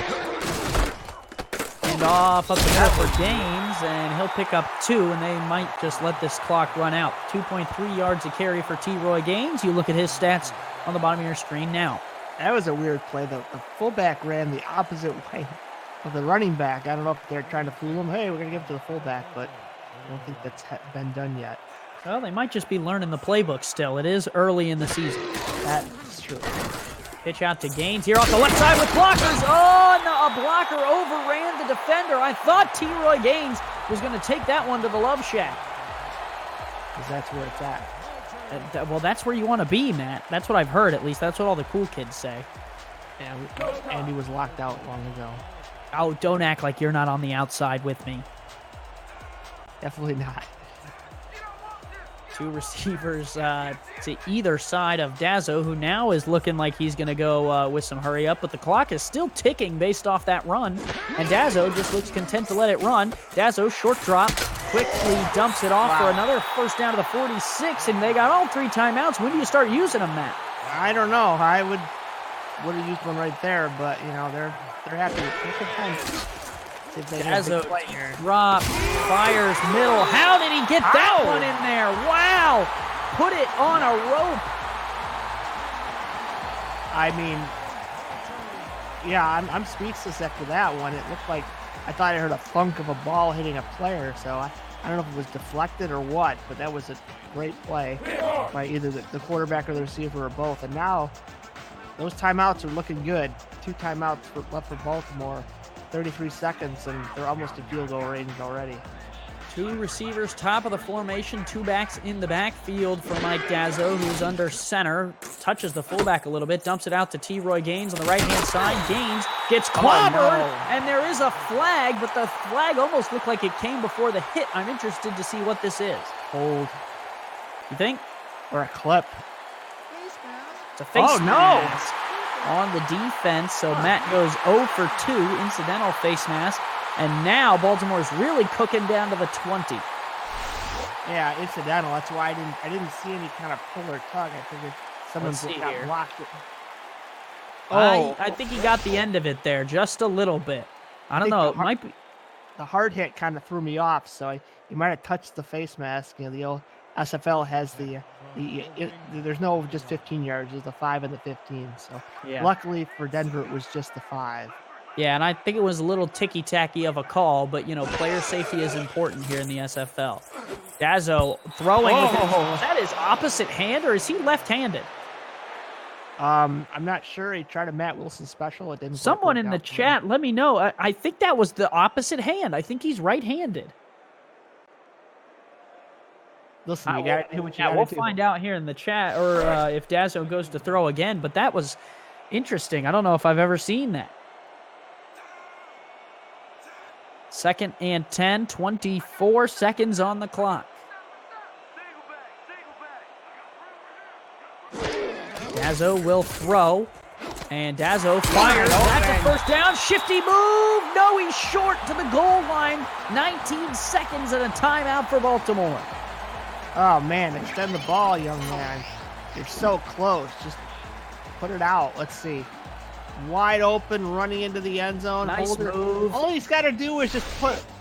And Handoff up the middle for Gaines, and he'll pick up 2, and they might just let this clock run out. 2.3 yards a carry for T-Roy Gaines. You look at his stats on the bottom of your screen now. That was a weird play. The fullback ran the opposite way of the running back. I don't know if they're trying to fool him. Hey, we're going to give it to the fullback, but I don't think that's been done yet. Well, they might just be learning the playbook still. It is early in the season. That's true. Pitch out to Gaines here off the left side with blockers. Oh, and a blocker overran the defender. I thought T-Roy Gaines was going to take that one to the love shack. Because that's where it's at. Well, that's where you want to be, Matt. That's what I've heard, at least. That's what all the cool kids say. Yeah, Andy was locked out long ago. Oh, don't act like you're not on the outside with me. Definitely not. 2 receivers to either side of Dazzo, who now is looking like he's going to go with some hurry up, but the clock is still ticking based off that run, and Dazzo just looks content to let it run. Dazzo, short drop, quickly dumps it off for another first down to the 46, and they got all 3 timeouts. When do you start using them, Matt? I don't know. I would have used one right there, but, you know, they're happy. Dazzo drop, fires middle. How did he get that one in there? Wow! Put it on a rope. I mean, yeah, I'm speechless after that one. It looked like I thought I heard a thunk of a ball hitting a player, so I don't know if it was deflected or what, but that was a great play by either the quarterback or the receiver or both. And now those timeouts are looking good. 2 timeouts left for Baltimore. 33 seconds, and they're almost at field goal range already. 2 receivers, top of the formation, 2 backs in the backfield for Mike Dazzo, who's under center, touches the fullback a little bit, dumps it out to T-Roy Gaines on the right-hand side. Gaines gets clobbered, and there is a flag, but the flag almost looked like it came before the hit. I'm interested to see what this is. Hold. You think? Or a clip. It's a face mask on the defense, so Matt goes 0 for 2, incidental face mask, and now Baltimore's really cooking down to the 20. Yeah, incidental. That's why I didn't see any kind of pull or tug. I figured someone got blocked. I think he got the end of it there, just a little bit. I don't know. It might be. The hard hit kind of threw me off, so he might have touched the face mask. You know, the old SFL has there's no just 15 yards. There's the 5 and the 15. So luckily for Denver, it was just the 5. Yeah, and I think it was a little ticky-tacky of a call, but, you know, player safety is important here in the SFL. Dazzo throwing. Is that his opposite hand, or is he left-handed? I'm not sure. He tried a Matt Wilson special. It didn't. Someone in the chat, let me know. I think that was the opposite hand. I think he's right-handed. Listen, you got to do what you got to do. We'll find out here in the chat, or if Dazzo goes to throw again. But that was interesting. I don't know if I've ever seen that. 2nd and 10, 24 seconds on the clock. Dazzo will throw, and Dazzo fires. That's a first down. Shifty move. No, he's short to the goal line. 19 seconds and a timeout for Baltimore. Oh, man, extend the ball, young man. You're so close. Just put it out. Let's see. Wide open, running into the end zone. Nice move. All he's got to do is just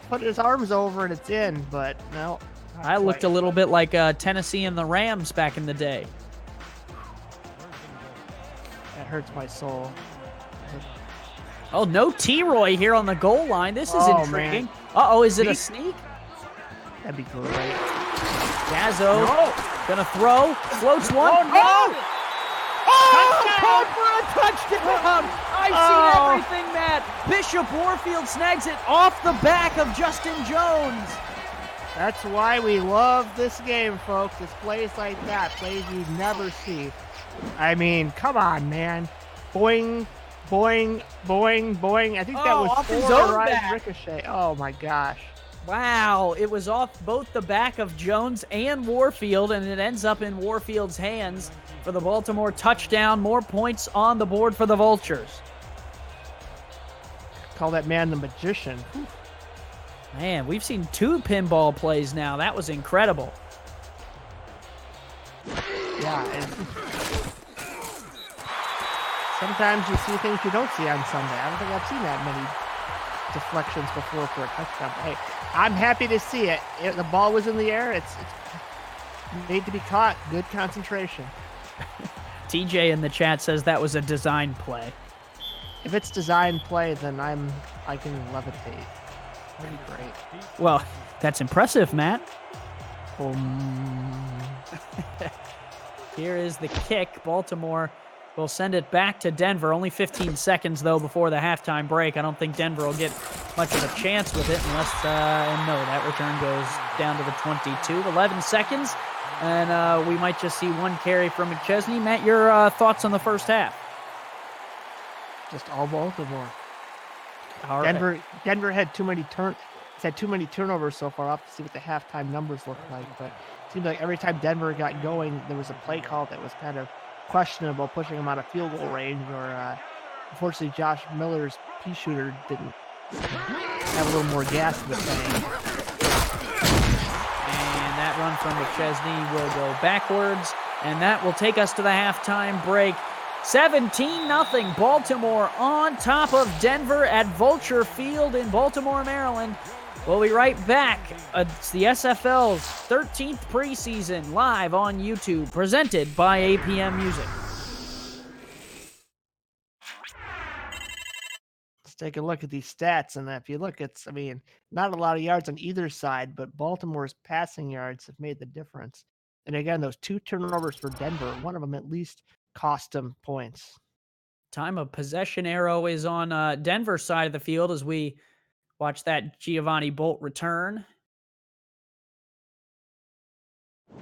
put his arms over and it's in, but no. I looked a little bit like Tennessee and the Rams back in the day. That hurts my soul. Oh, no T-Roy here on the goal line. This is intriguing. Man. Uh-oh, is it a sneak? That'd be great. Dazzo gonna throw. Floats one. Oh, no! Touchdown for a touchdown! I've seen everything, Matt. Bishop Warfield snags it off the back of Justin Jones. That's why we love this game, folks. It's plays like that, plays you never see. I mean, come on, man. Boing, boing, boing, boing. I think that was off his own back. Ricochet. Oh, my gosh. Wow, it was off both the back of Jones and Warfield, and it ends up in Warfield's hands for the Baltimore touchdown. More points on the board for the Vultures. Call that man the magician. Man, we've seen 2 pinball plays now. That was incredible. Yeah. Sometimes you see things you don't see on Sunday. I don't think I've seen that many deflections before for a touchdown. But hey, I'm happy to see it. The ball was in the air. It's made to be caught. Good concentration. TJ in the chat says that was a design play. If it's design play, then I can levitate. Pretty great. Well, that's impressive, Matt. Here is the kick. Baltimore will send it back to Denver. Only 15 seconds, though, before the halftime break. I don't think Denver will get much of a chance with it unless, and no, that return goes down to the 22. 11 seconds, and we might just see one carry from McChesney. Matt, your thoughts on the first half? Just all Baltimore. All right. Denver had too many turnovers so far. I'll have to see what the halftime numbers look like, but it seemed like every time Denver got going, there was a play call that was kind of questionable, pushing them out of field goal range, or unfortunately Josh Miller's pea shooter didn't have a little more gas in the tank. And that run from McChesney will go backwards, and that will take us to the halftime break. 17-0 Baltimore on top of Denver at Vulture Field in Baltimore, Maryland. We'll be right back. It's the SFL's 13th preseason live on YouTube, presented by APM Music. Let's take a look at these stats. And if you look, not a lot of yards on either side, but Baltimore's passing yards have made the difference. And again, those 2 turnovers for Denver, one of them at least cost them points. Time of possession arrow is on Denver's side of the field as we watch that Giovanni Bolt return.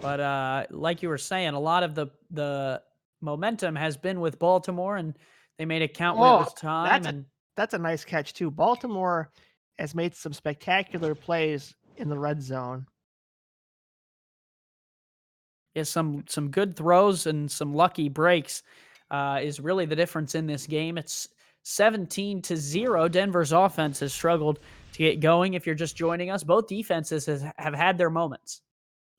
But like you were saying, a lot of the momentum has been with Baltimore, and they made it count when it was time. That's a nice catch, too. Baltimore has made some spectacular plays in the red zone. Yeah, some good throws and some lucky breaks is really the difference in this game. It's 17-0. Denver's offense has struggled to get going. If you're just joining us, both defenses have had their moments.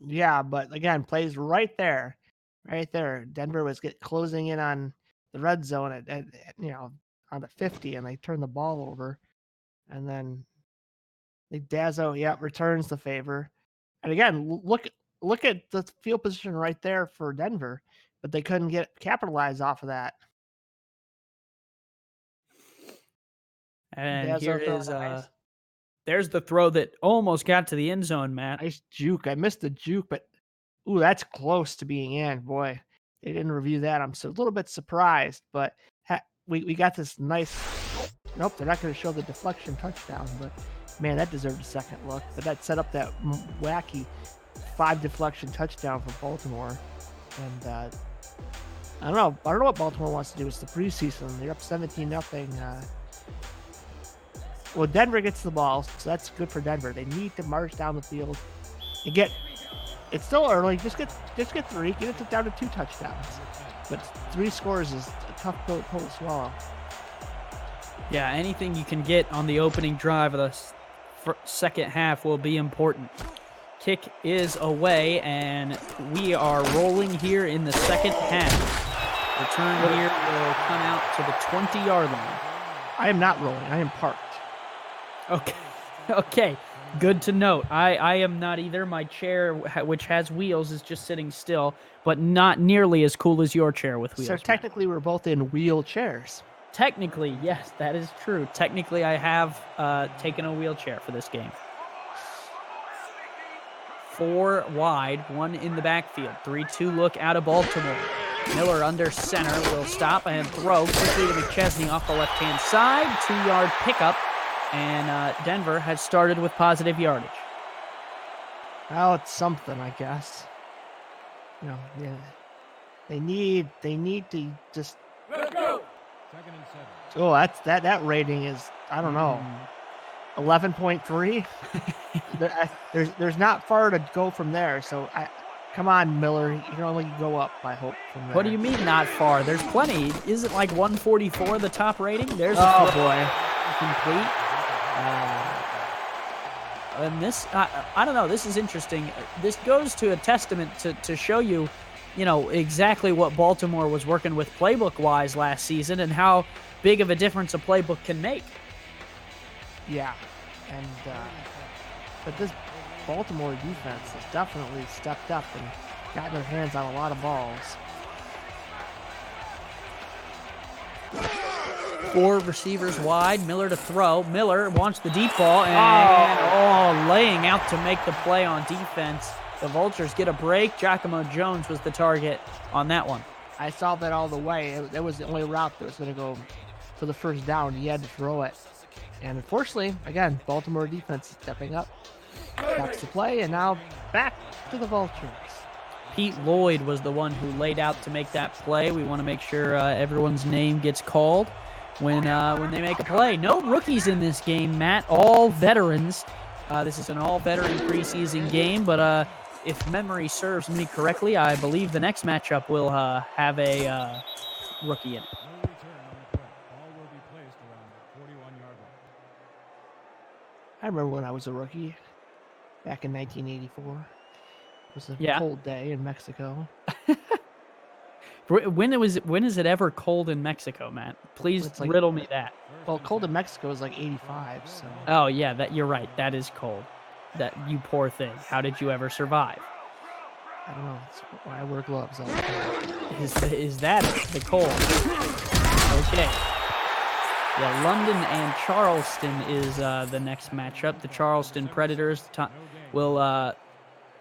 Yeah, but again, plays right there. Denver was closing in on the red zone at on the 50, and they turned the ball over, and then Dazzo returns the favor. And again, look at the field position right there for Denver, but they couldn't capitalize off of that. And here is there's the throw that almost got to the end zone, Matt. Nice juke. I missed the juke, but ooh, that's close to being in. Boy, they didn't review that. I'm a little bit surprised, but we got this nice. Nope, they're not going to show the deflection touchdown, but man, that deserved a second look. But that set up that wacky 5 deflection touchdown for Baltimore, and I don't know what Baltimore wants to do. It's the preseason. They're up 17-0. Well, Denver gets the ball, so that's good for Denver. They need to march down the field and get. It's still early. Just get 3. Get it down to 2 touchdowns. But 3 scores is a tough pill to swallow. Yeah, anything you can get on the opening drive of the second half will be important. Kick is away, and we are rolling here in the second half. Return here will come out to the 20-yard line. I am not rolling. I am parked. Okay. Good to note. I am not either. My chair, which has wheels, is just sitting still, but not nearly as cool as your chair with wheels. So technically, we're both in wheelchairs. Technically, yes, that is true. Technically, I have taken a wheelchair for this game. 4 wide, 1 in the backfield. 3-2 look out of Baltimore. Miller under center will stop and throw quickly to McChesney off the left-hand side. 2-yard pickup, and Denver has started with positive yardage. Well, it's something, I guess. They need to just. Let go. 2nd and 7. Oh, that rating is, I don't know, 11.3. There's not far to go from there. So come on, Miller, you can only go up, I hope, from there. What do you mean not far? There's plenty. Is it like 144 the top rating? There's boy, complete. And this, I don't know. This is interesting. This goes to a testament to show you, exactly what Baltimore was working with playbook-wise last season and how big of a difference a playbook can make. Yeah, and but this Baltimore defense has definitely stepped up and gotten their hands on a lot of balls. 4 receivers wide. Miller to throw. Miller wants the deep ball, and laying out to make the play on defense. The Vultures get a break. Giacomo Jones was the target on that one. I saw that all the way. It was the only route that was going to go for the first down. He had to throw it. And unfortunately, again, Baltimore defense is stepping up. Stops the play, and now back to the Vultures. Pete Lloyd was the one who laid out to make that play. We want to make sure everyone's name gets called when they make a play. No rookies in this game, Matt. All veterans. This is an all-veteran preseason game, but if memory serves me correctly, I believe the next matchup will have a rookie in it. I remember when I was a rookie back in 1984. It was a cold day in Mexico. When is it ever cold in Mexico, Matt? Please riddle me that. Well, cold in Mexico is like 85, so. Oh yeah, that you're right. That is cold. That you poor thing. How did you ever survive? I don't know. That's why I wear gloves all the time. Is that the cold? Okay. Yeah, London and Charleston is the next matchup. The Charleston Predators will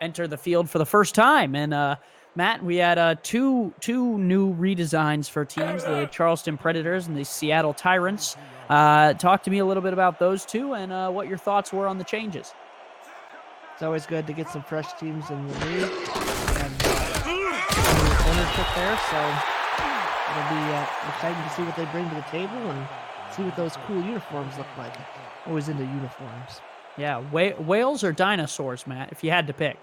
enter the field for the first time. And Matt, we had two new redesigns for teams, the Charleston Predators and the Seattle Tyrants. Talk to me a little bit about those two and what your thoughts were on the changes. It's always good to get some fresh teams in the league and ownership there, so it'll be exciting to see what they bring to the table and see what those cool uniforms look like. Always into uniforms. Yeah, whales or dinosaurs, Matt, if you had to pick?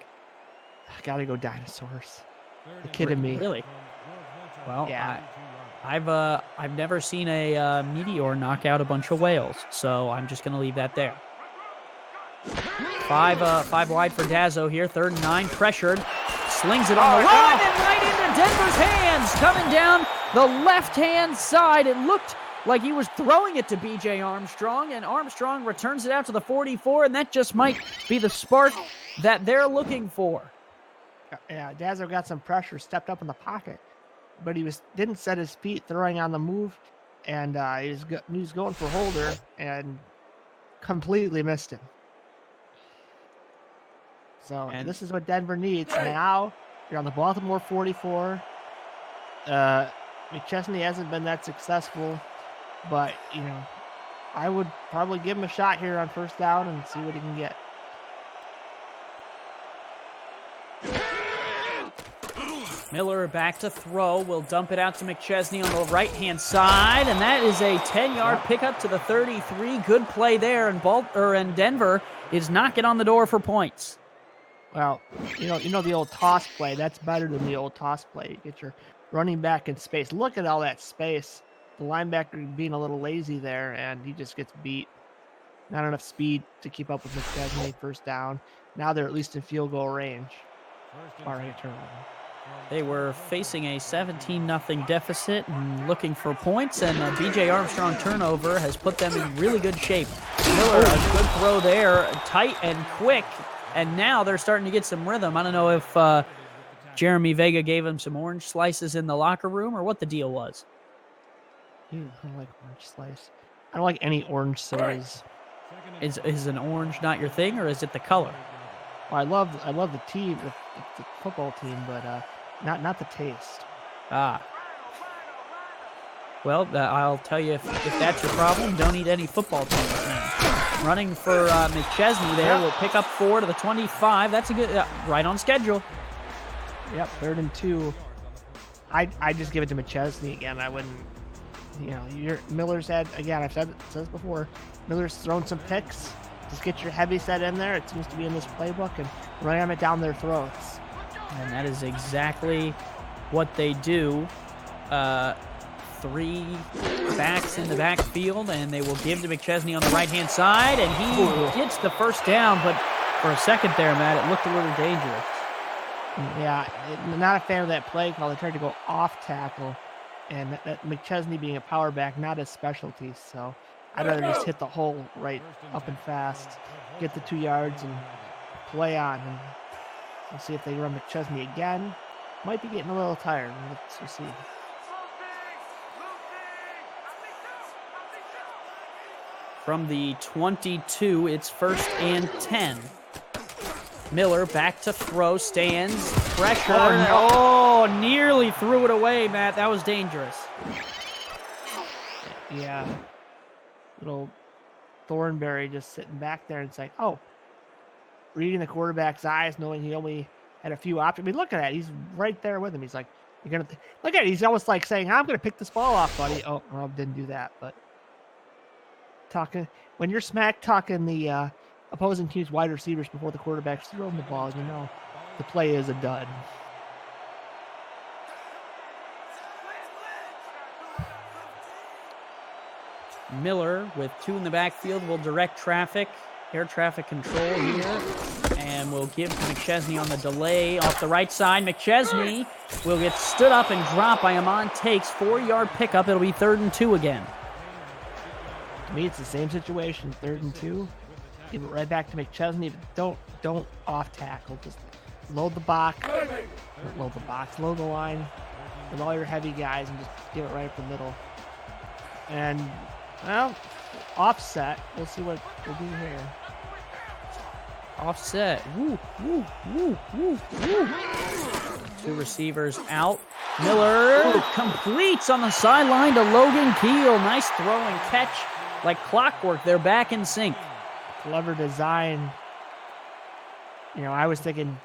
I gotta go dinosaurs. The kid in me. Really? Well, yeah. I've never seen a meteor knock out a bunch of whales, so I'm just gonna leave that there. Five wide for Dazzo here. 3rd and 9, pressured. Slings it on the run and right into Denver's hands. Coming down the left-hand side. It looked like he was throwing it to B.J. Armstrong, and Armstrong returns it out to the 44, and that just might be the spark that they're looking for. Yeah, Dazzo got some pressure, stepped up in the pocket, but he didn't set his feet, throwing on the move, and he was going for Holder and completely missed him. So this is what Denver needs. Now you're on the Baltimore 44. McChesney hasn't been that successful, but I would probably give him a shot here on 1st down and see what he can get. Miller back to throw. Will dump it out to McChesney on the right-hand side, and that is a 10-yard pickup to the 33. Good play there, and Denver is knocking on the door for points. Well, you know the old toss play. That's better than the old toss play. You get your running back in space. Look at all that space. The linebacker being a little lazy there, and he just gets beat. Not enough speed to keep up with McChesney. 1st down. Now they're at least in field goal range. Barring a turnover. They were facing a 17-0 deficit and looking for points, and B.J. Armstrong turnover has put them in really good shape. Miller, a good throw there, tight and quick, and now they're starting to get some rhythm. I don't know if Jeremy Vega gave him some orange slices in the locker room or what the deal was. I don't like orange slice. I don't like any orange sodas. Is an orange not your thing, or is it the color? Well, I love the team, the football team, but not the taste. Well, I'll tell you, if that's your problem, don't eat any football teams now. Running for McChesney there. Will pick up 4 to the 25. That's a good, right on schedule. Yep, 3rd and 2. I just give it to McChesney again. I wouldn't, Miller's had, again, I've said this before, Miller's thrown some picks. Just get your heavy set in there. It seems to be in this playbook and ram it down their throats. And that is exactly what they do. 3 backs in the backfield, and they will give to McChesney on the right-hand side, and he gets the 1st down, but for a second there, Matt, it looked a little dangerous. Yeah, not a fan of that play call. They tried to go off tackle, and that McChesney being a power back, not his specialty, so I'd rather just hit the hole right up and fast, get the 2 yards, and play on. And we'll see if they run McChesney again. Might be getting a little tired. We'll see. From the 22, it's 1st and 10. Miller back to throw, stands, pressure. Oh, nearly threw it away, Matt. That was dangerous. Yeah. Little Thornberry just sitting back there and saying, oh, reading the quarterback's eyes, knowing he only had a few options. I mean, look at that. He's right there with him. He's like, you're going to look at it. He's almost like saying, I'm going to pick this ball off, buddy. Oh, well, didn't do that. But when you're smack talking the opposing team's wide receivers before the quarterback's throwing the ball, you know the play is a dud. Miller with 2 in the backfield will direct traffic, air traffic control here, and will give to McChesney on the delay off the right side. McChesney will get stood up and dropped by Amon Takes. 4-yard pickup. It'll be 3rd and 2 again. To me, it's the same situation. 3rd and 2. Give it right back to McChesney. Don't off tackle. Just load the box. Load the line with all your heavy guys and just give it right up the middle. And, well, offset. We'll see what we'll do here. Offset. Woo, woo, woo, woo, woo. 2 receivers out. Miller completes on the sideline to Logan Keel. Nice throw and catch. Like clockwork, they're back in sync. Clever design. You know, I was thinking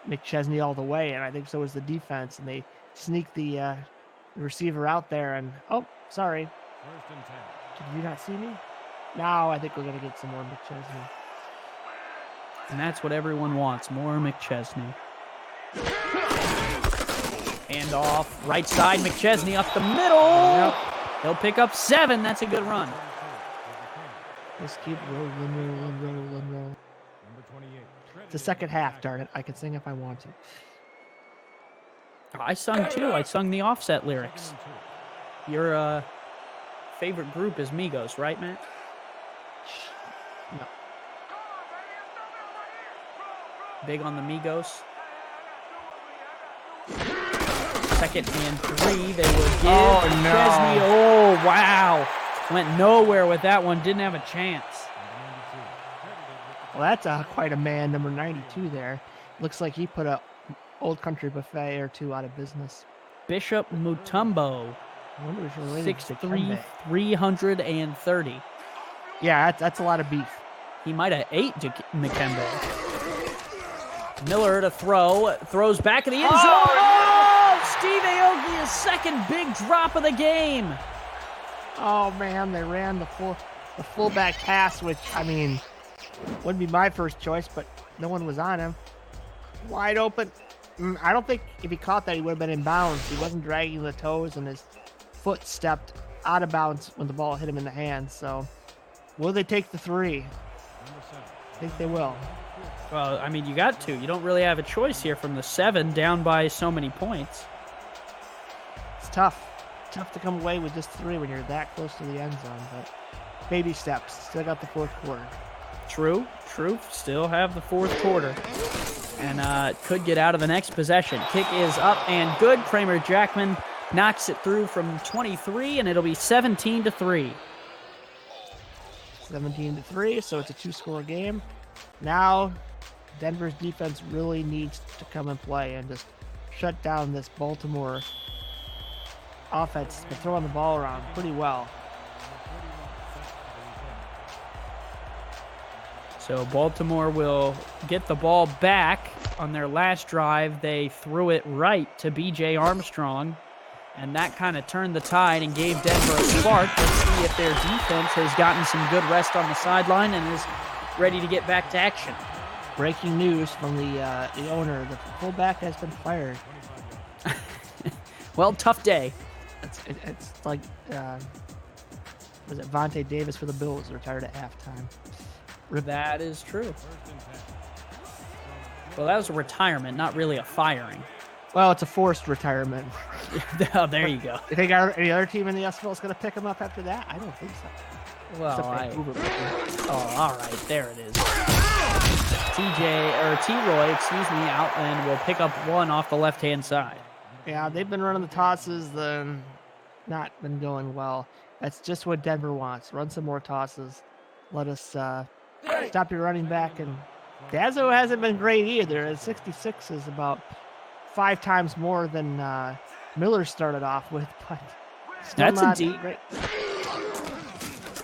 McChesney all the way, and I think so was the defense. And they sneak the receiver out there, and oh, sorry. 1st and 10. Did you not see me? Now I think we're gonna get some more McChesney. And that's what everyone wants, more McChesney. And off, right side, McChesney up the middle. Yep. He'll pick up 7. That's a good run. Just keep rolling. Number 28. It's the second half, darn it. I can sing if I want to. I sung too. I sung the offset lyrics. Your favorite group is Migos, right, Matt? No. Big on the Migos. 2nd and 3. They will give Chesney. Oh, wow. Went nowhere with that one. Didn't have a chance. Well, that's quite a man, number 92 there. Looks like he put a Old Country Buffet or 2 out of business. Bishop Mutombo. I wonder if he's related to 6'3", 330. Yeah, that's a lot of beef. He might have ate McKembo. Miller to throw. Throws back in the end zone. Oh! Steve Aoki's 2nd big drop of the game. Oh, man, they ran the fullback pass, which, I mean, wouldn't be my first choice, but no one was on him. Wide open. I don't think if he caught that, he would have been in bounds. He wasn't dragging the toes, and his foot stepped out of bounds when the ball hit him in the hands. So, will they take the 3? I think they will. Well, I mean, you got to. You don't really have a choice here from the 7 down by so many points. It's tough. Tough to come away with just 3 when you're that close to the end zone, but baby steps. Still got the 4th quarter. True. Still have the 4th quarter. And could get out of the next possession. Kick is up and good. Kramer Jackman knocks it through from 23, and it'll be 17-3. 17-3, so it's a 2-score game. Now, Denver's defense really needs to come and play and just shut down this Baltimore offense. It's been throwing the ball around pretty well. So Baltimore will get the ball back. On their last drive, they threw it right to B.J. Armstrong, and that kind of turned the tide and gave Denver a spark. Let's see if their defense has gotten some good rest on the sideline and is ready to get back to action. Breaking news from the owner: the fullback has been fired. Well, tough day. It's like was it Vontae Davis for the Bills retired at halftime? That is true. Well, that was a retirement, not really a firing. Well, it's a forced retirement. Oh, there you go. You think any other team in the SFL is going to pick him up after that? I don't think so. Well, Vancouver. oh, all right, there it is. T-Roy, Outland will pick up one off the left-hand side. Yeah, they've been running the tosses, not been going well. That's just what Denver wants. Run some more tosses. Let us stop your running back. And Dazzo hasn't been great either. At 66 is about 5 times more than Miller started off with, but still That's not a D. great.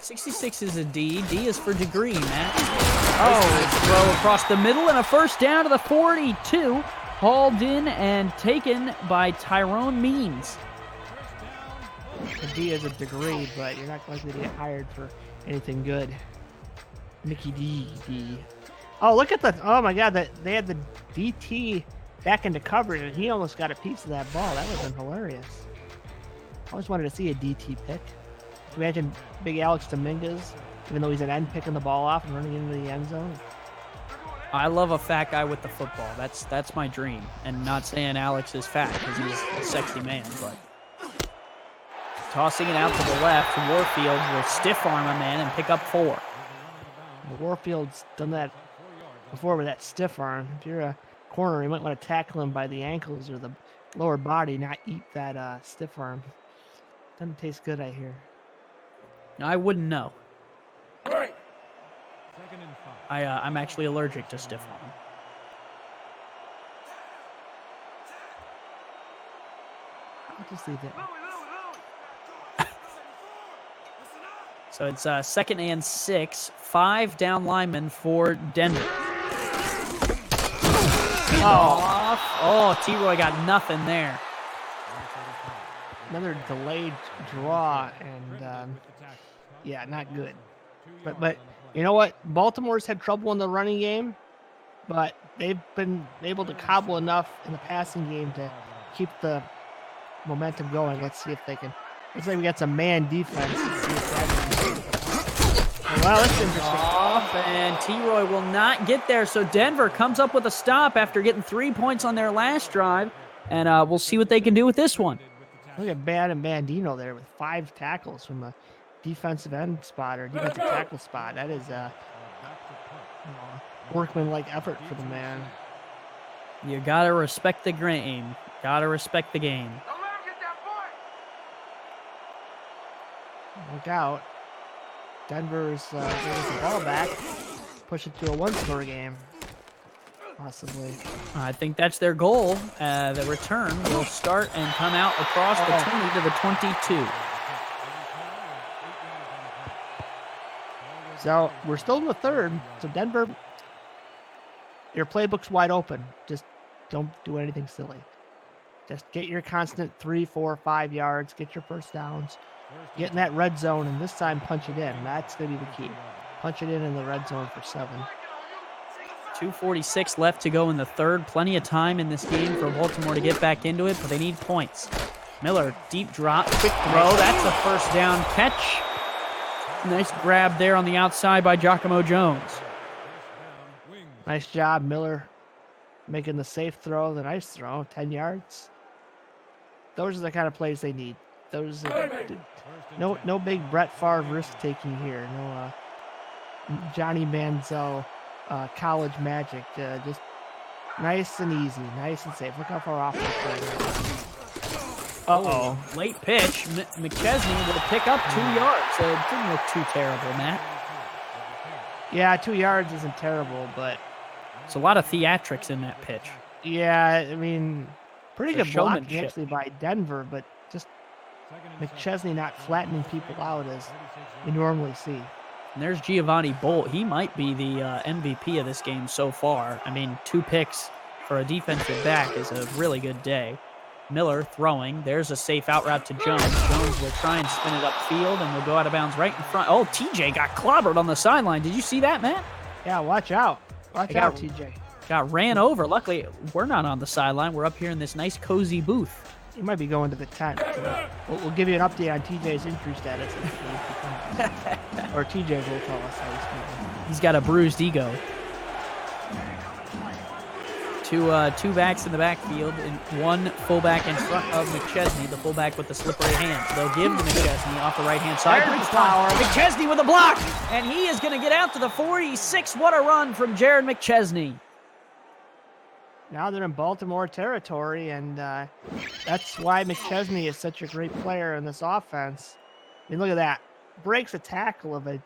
66 is a D. D is for degree, Matt. Oh, throw across the middle and a first down to the 42. Hauled in and taken by Tyrone Means. A D is a degree, but you're not likely to get hired for anything good. Mickey D. Oh, look at oh my God, they had the DT back into coverage, and he almost got a piece of that ball. That would have been hilarious. I always wanted to see a DT pick. Imagine big Alex Dominguez, even though he's an end, picking the ball off and running into the end zone. I love a fat guy with the football. That's my dream. And not saying Alex is fat because he's a sexy man, but tossing it out to the left, Warfield will stiff arm a man and pick up 4. Warfield's done that before with that stiff arm. If you're a corner, you might want to tackle him by the ankles or the lower body, not eat that stiff arm. Doesn't taste good, I hear. I wouldn't know. Second and 5. I'm actually allergic to stiff arm. I'll just leave it. So it's 2nd and 6. 5 down linemen for Denver. Oh, T-Roy got nothing there. Another delayed draw, and yeah, not good. But you know what? Baltimore's had trouble in the running game, but they've been able to cobble enough in the passing game to keep the momentum going. Let's see if they can. Looks like we got some man defense. Let's see if that can... Well, that's interesting. Off, and T-Roy will not get there, so Denver comes up with a stop after getting 3 points on their last drive, and we'll see what they can do with this one. Look at Bad and Bandino there with 5 tackles from a defensive end spot or defensive tackle spot. That is workmanlike effort for the man. You gotta respect the game. Gotta respect the game. Look out. Denver's getting the ball back. Push it to a 1-score game. Possibly. I think that's their goal. The return will start and come out across the 20 to the 22. So we're still in the third. So Denver, your playbook's wide open. Just don't do anything silly. Just get your constant 3, 4, 5 yards. Get your first downs. Get in that red zone, and this time punch it in. That's going to be the key. Punch it in the red zone for 7. 2:46 left to go in the third. Plenty of time in this game for Baltimore to get back into it, but they need points. Miller, deep drop, quick throw. That's a first down catch. Nice grab there on the outside by Giacomo Jones. Nice job, Miller, making the safe throw, the nice throw, 10 yards. Those are the kind of plays they need. Those no big Brett Favre risk-taking here. No Johnny Manziel college magic. Just nice and easy, nice and safe. Look how far off this Uh-oh. Late pitch. McChesney will pick up 2 yards. It didn't look too terrible, Matt. Yeah, 2 yards isn't terrible, but... It's a lot of theatrics in that pitch. Yeah, I mean, pretty good blocking showmanship. actually by Denver, but just McChesney not flattening people out as we normally see. And there's Giovanni Bolt. He might be the MVP of this game so far. I mean, 2 picks for a defensive back is a really good day. Miller throwing. There's a safe out route to Jones. Jones will try and spin it upfield and will go out of bounds right in front. Oh, TJ got clobbered on the sideline. Did you see that, Matt? Yeah, watch out. Watch out, TJ. Got ran over. Luckily, we're not on the sideline. We're up here in this nice, cozy booth. You might be going to the tent. We'll give you an update on TJ's injury status. Or TJ will tell us how he's feeling. He's got a bruised ego. two backs in the backfield and one fullback in front of McChesney, the fullback with the slippery hands. They'll give to McChesney off the right-hand side. There's the power. McChesney with a block, and he is going to get out to the 46. What a run from Jared McChesney. Now they're in Baltimore territory, and that's why McChesney is such a great player in this offense. I mean, look at that. Breaks a tackle of a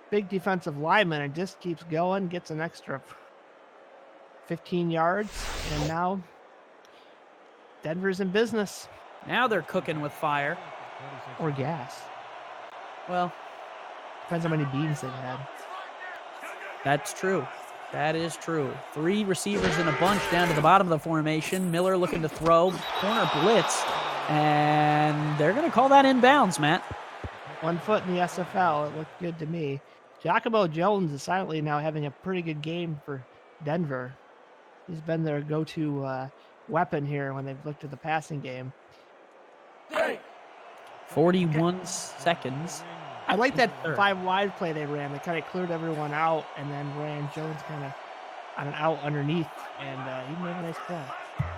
big defensive lineman and just keeps going, gets an extra 15 yards, and now Denver's in business. Now they're cooking with fire. Or gas. Well, depends how many beans they've had. That's true. That is true. 3 receivers in a bunch down to the bottom of the formation. Miller looking to throw. Corner blitz. And they're going to call that inbounds, Matt. 1 foot in the SFL. It looked good to me. Giacomo Jones is silently now having a pretty good game for Denver. He's been their go-to weapon here when they've looked at the passing game. 41 seconds. I like that 5 wide play they ran. They kind of cleared everyone out and then ran Jones kind of on an out underneath, and he made a nice play.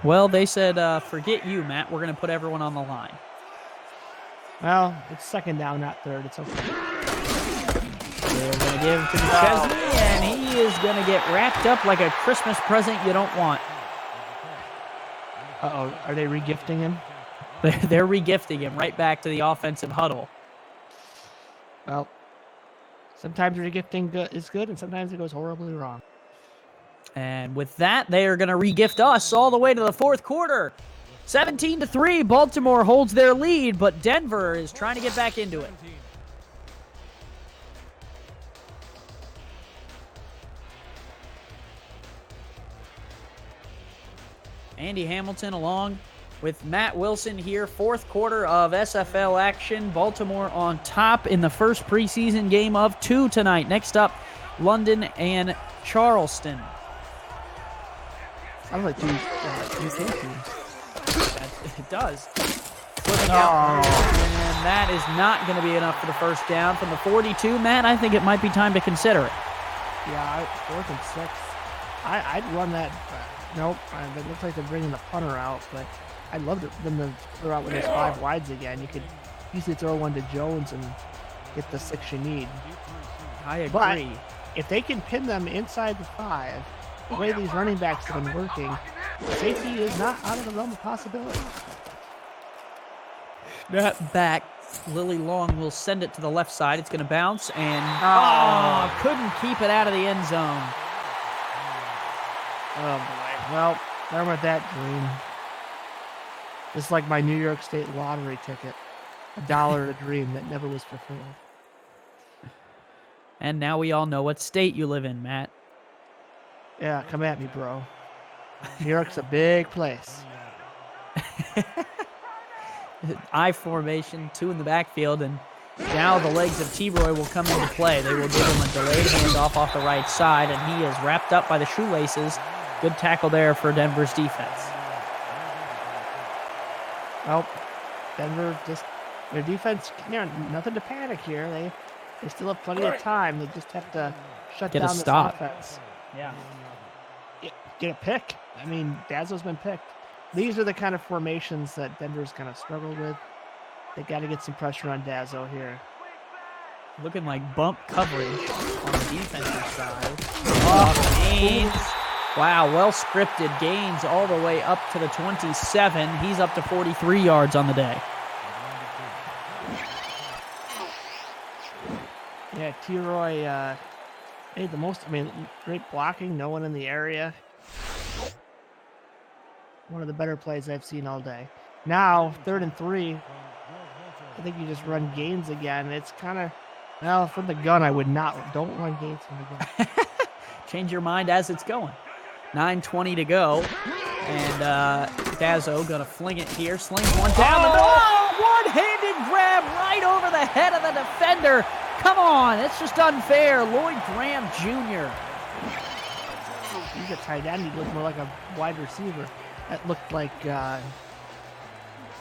Well, they said, forget you, Matt. We're going to put everyone on the line. Well, it's second down, not third. It's okay. They're going to give to McChesney, and he is going to get wrapped up like a Christmas present you don't want. Uh-oh, are they regifting him? They're regifting him right back to the offensive huddle. Well, sometimes regifting is good, and sometimes it goes horribly wrong. And with that, they are going to regift us all the way to the fourth quarter. 17-3, Baltimore holds their lead, but Denver is trying to get back into it. Andy Hamilton along with Matt Wilson here. Fourth quarter of SFL action. Baltimore on top in the first preseason game of 2 tonight. Next up, London and Charleston. Sounds like two teams. It does. Flipping out. And that is not going to be enough for the first down from the 42. Matt, I think it might be time to consider it. Yeah, 4th and 6. I'd run that. Nope. It looks like they're bringing the punter out, but I'd love them to throw out with those 5 wides again. You could easily throw one to Jones and get the 6 you need. I agree. But if they can pin them inside the 5, the way these running backs have been working, safety is not out of the realm of possibility. That back, Lily Long will send it to the left side. It's going to bounce and couldn't keep it out of the end zone. Oh boy. Well, there went that dream. Just like my New York State lottery ticket. $1 a dream that never was fulfilled. And now we all know what state you live in, Matt. Yeah, come at me, bro. New York's a big place. I formation, 2 in the backfield, and now the legs of T-Roy will come into play. They will give him a delayed handoff off the right side, and he is wrapped up by the shoelaces. Good tackle there for Denver's defense. Well, Denver just, their defense, nothing to panic here. They still have plenty of time. They just have to shut down this offense. Yeah. Get a pick. I mean, Dazzle's been picked. These are the kind of formations that Denver's kind of struggled with. They got to get some pressure on Dazzle here. Looking like bump coverage on the defensive side. Gaines. Wow, well scripted. Gaines all the way up to the 27. He's up to 43 yards on the day. Yeah, T-Roy made the most. I mean, great blocking. No one in the area. One of the better plays I've seen all day. Now, 3rd and 3. I think you just run Gaines again. It's kind of, well, from the gun, I would not. Don't run Gaines from the gun. Change your mind as it's going. 9:20 to go. And Dazzo going to fling it here. Slings one down the door. Oh, one-handed grab right over the head of the defender. Come on, it's just unfair. Lloyd Graham Jr. He's a tight end. He looked more like a wide receiver. That looked like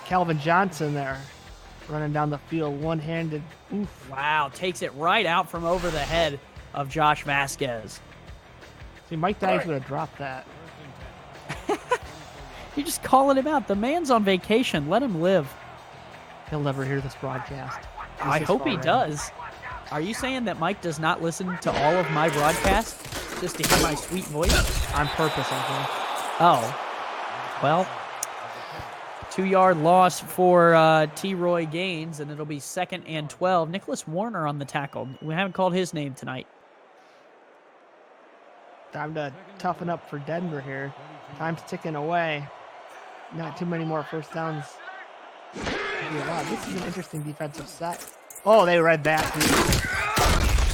Calvin Johnson there running down the field one-handed. Oof. Wow, takes it right out from over the head of Josh Vasquez. See, Mike Dykes would have dropped that. You're just calling him out. The man's on vacation. Let him live. He'll never hear this broadcast. I hope he does. Are you saying that Mike does not listen to all of my broadcasts just to hear my sweet voice? On purpose, I think. Oh. Well, 2-yard loss for T-Roy Gaines, and it'll be 2nd and 12. Nicholas Warner on the tackle. We haven't called his name tonight. Time to toughen up for Denver here. Time's ticking away. Not too many more first downs. Wow, this is an interesting defensive set. Oh, they read back.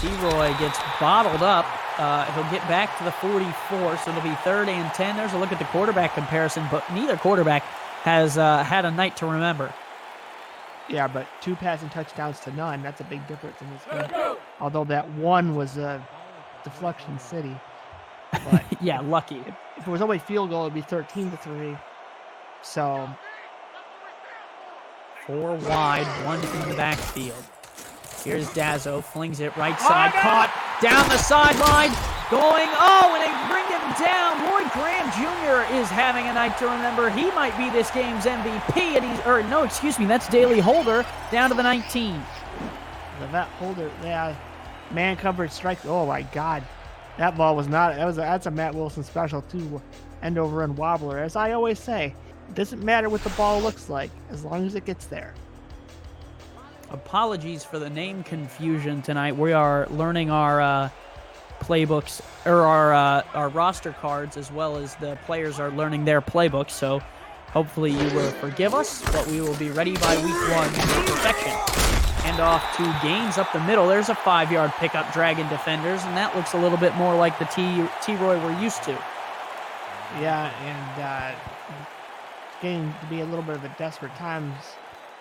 T-Roy gets bottled up. He'll get back to the 44, so it'll be 3rd and 10. There's a look at the quarterback comparison, but neither quarterback has had a night to remember. Yeah, but 2 passing touchdowns to none. That's a big difference in this game. Although that one was a deflection city. But yeah, lucky. If it was only field goal, it'd be 13-3. So 4 wide, 1 in the backfield. Here's Dazzo, flings it right side, caught down the sideline, going, and they bring him down. Lloyd Graham Jr. is having a night to remember. He might be this game's MVP, and that's Daley Holder, down to the 19. The vet Holder, yeah, man coverage strike. Oh my God, that ball was not. That's a Matt Wilson special too, end over and wobbler. As I always say, it doesn't matter what the ball looks like as long as it gets there. Apologies for the name confusion tonight. We are learning our playbooks, or our roster cards, as well as the players are learning their playbooks. So hopefully you will forgive us, but we will be ready by week 1 for perfection. Hand off to Gaines up the middle. There's a 5-yard pickup, dragging defenders, and that looks a little bit more like the T-Roy we're used to. Yeah, and getting to be a little bit of a desperate times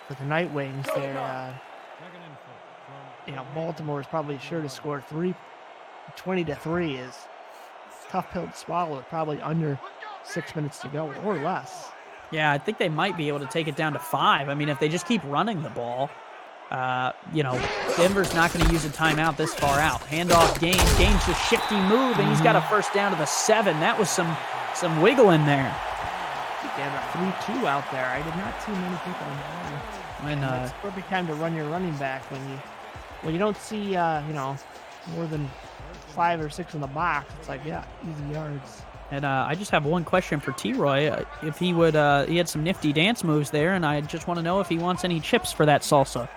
for the Night Wings there. Baltimore is probably sure to score 20-3 is a tough pill to swallow. Probably under 6 minutes to go or less. Yeah, I think they might be able to take it down to 5. I mean, if they just keep running the ball, Denver's not going to use a timeout this far out. Handoff Gaines. Gaines just shifty move, and he's got a first down to the 7. That was some wiggle in there. They have a 3-2 out there. I did not see many people in the when it's perfect time to run your running back when you don't see more than 5 or 6 in the box. It's like, yeah, easy yards. And I just have one question for T-Roy. If he would, he had some nifty dance moves there, and I just want to know if he wants any chips for that salsa.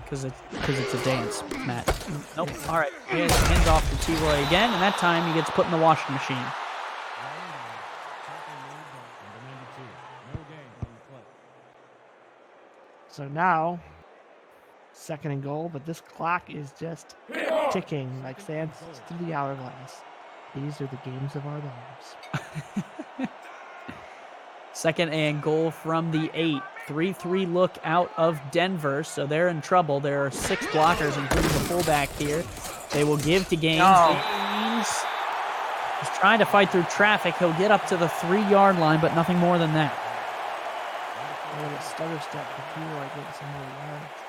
Because it's a dance, Matt. Nope. All right. Here's hands off to T-Roy again, and that time he gets put in the washing machine. So now, 2nd and goal, but this clock is just ticking like sands through the hourglass. These are the games of our lives. 2nd and goal from the 8. 3-3 look out of Denver, so they're in trouble. There are 6 blockers, including the fullback here. They will give to Gaines. Gaines is trying to fight through traffic. He'll get up to the 3-yard line, but nothing more than that. A little stutter step for T-Roy, getting some more yards.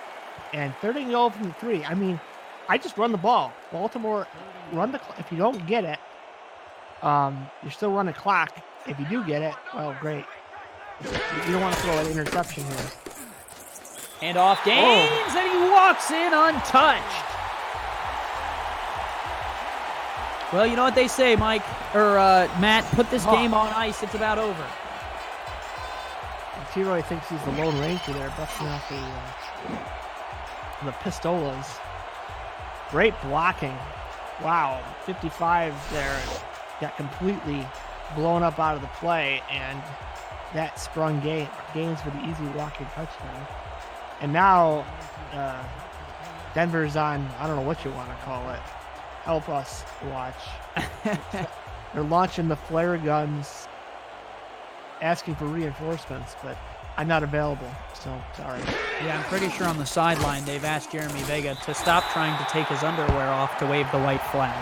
And 3rd and goal from the 3. I mean, I just run the ball. Baltimore, if you don't get it, you're still running clock. If you do get it, well, great. You don't want to throw an interception here. Hand off Gaines, and he walks in untouched. Well, you know what they say, Mike, or Matt, put this game on ice. It's about over. T-Roy thinks he's the Lone Ranger there, busting off the pistolas. Great blocking. Wow, 55 there got completely blown up out of the play, and that sprung Gaines for the easy walking touchdown. And now Denver's on, I don't know what you want to call it, help us watch. They're launching the flare guns, asking for reinforcements, but I'm not available, so sorry. Yeah, I'm pretty sure on the sideline they've asked Jeremy Vega to stop trying to take his underwear off to wave the white flag.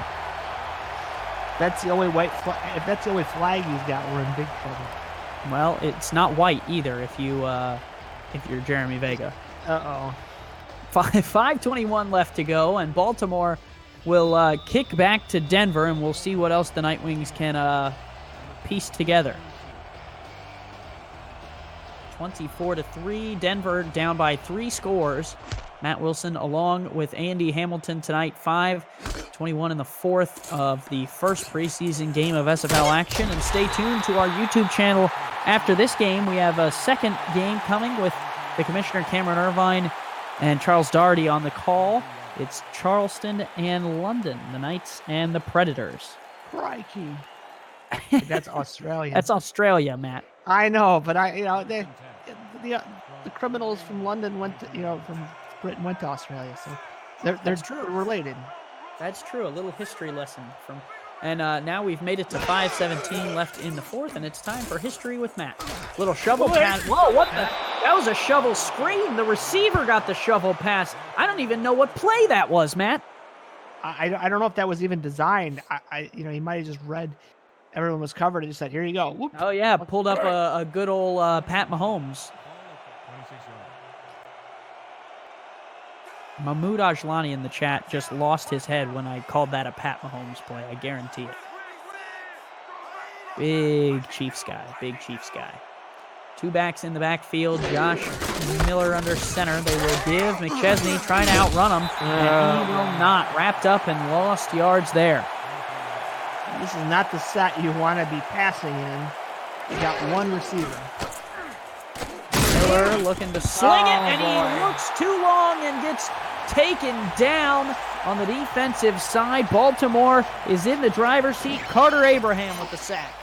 That's the only if that's the only flag he's got, we're in big trouble. Well, it's not white either if you're Jeremy Vega. 5:21 left to go, and Baltimore will kick back to Denver, and we'll see what else the Night Wings can pieced together. 24-3, Denver down by 3 scores. Matt Wilson along with Andy Hamilton tonight, 5:21 in the fourth of the first preseason game of SFL action. And stay tuned to our YouTube channel after this game. We have a second game coming with the Commissioner Cameron Irvine and Charles Doherty on the call. It's Charleston and London, the Knights and the Predators. Crikey. That's Australia. That's Australia, Matt. I know, but the criminals from London from Britain went to Australia, so they're true. Related. That's true. A little history lesson from. And now we've made it to 5:17 left in the fourth, and it's time for History with Matt. Little shovel pass. Whoa, what the? That was a shovel screen. The receiver got the shovel pass. I don't even know what play that was, Matt. I don't know if that was even designed. He might have just read everyone was covered and just said, here you go. Whoop. Oh, yeah, pulled up a good old Pat Mahomes. Mahmoud Ajlani in the chat just lost his head when I called that a Pat Mahomes play. I guarantee it. Big Chiefs guy. Big Chiefs guy. 2 backs in the backfield. Josh Miller under center. They will give McChesney trying to outrun him. And he will not. Wrapped up and lost yards there. This is not the set you want to be passing in. You got one receiver. Miller looking to sling it, and he looks too long and gets taken down on the defensive side. Baltimore is in the driver's seat. Carter Abraham with the sack.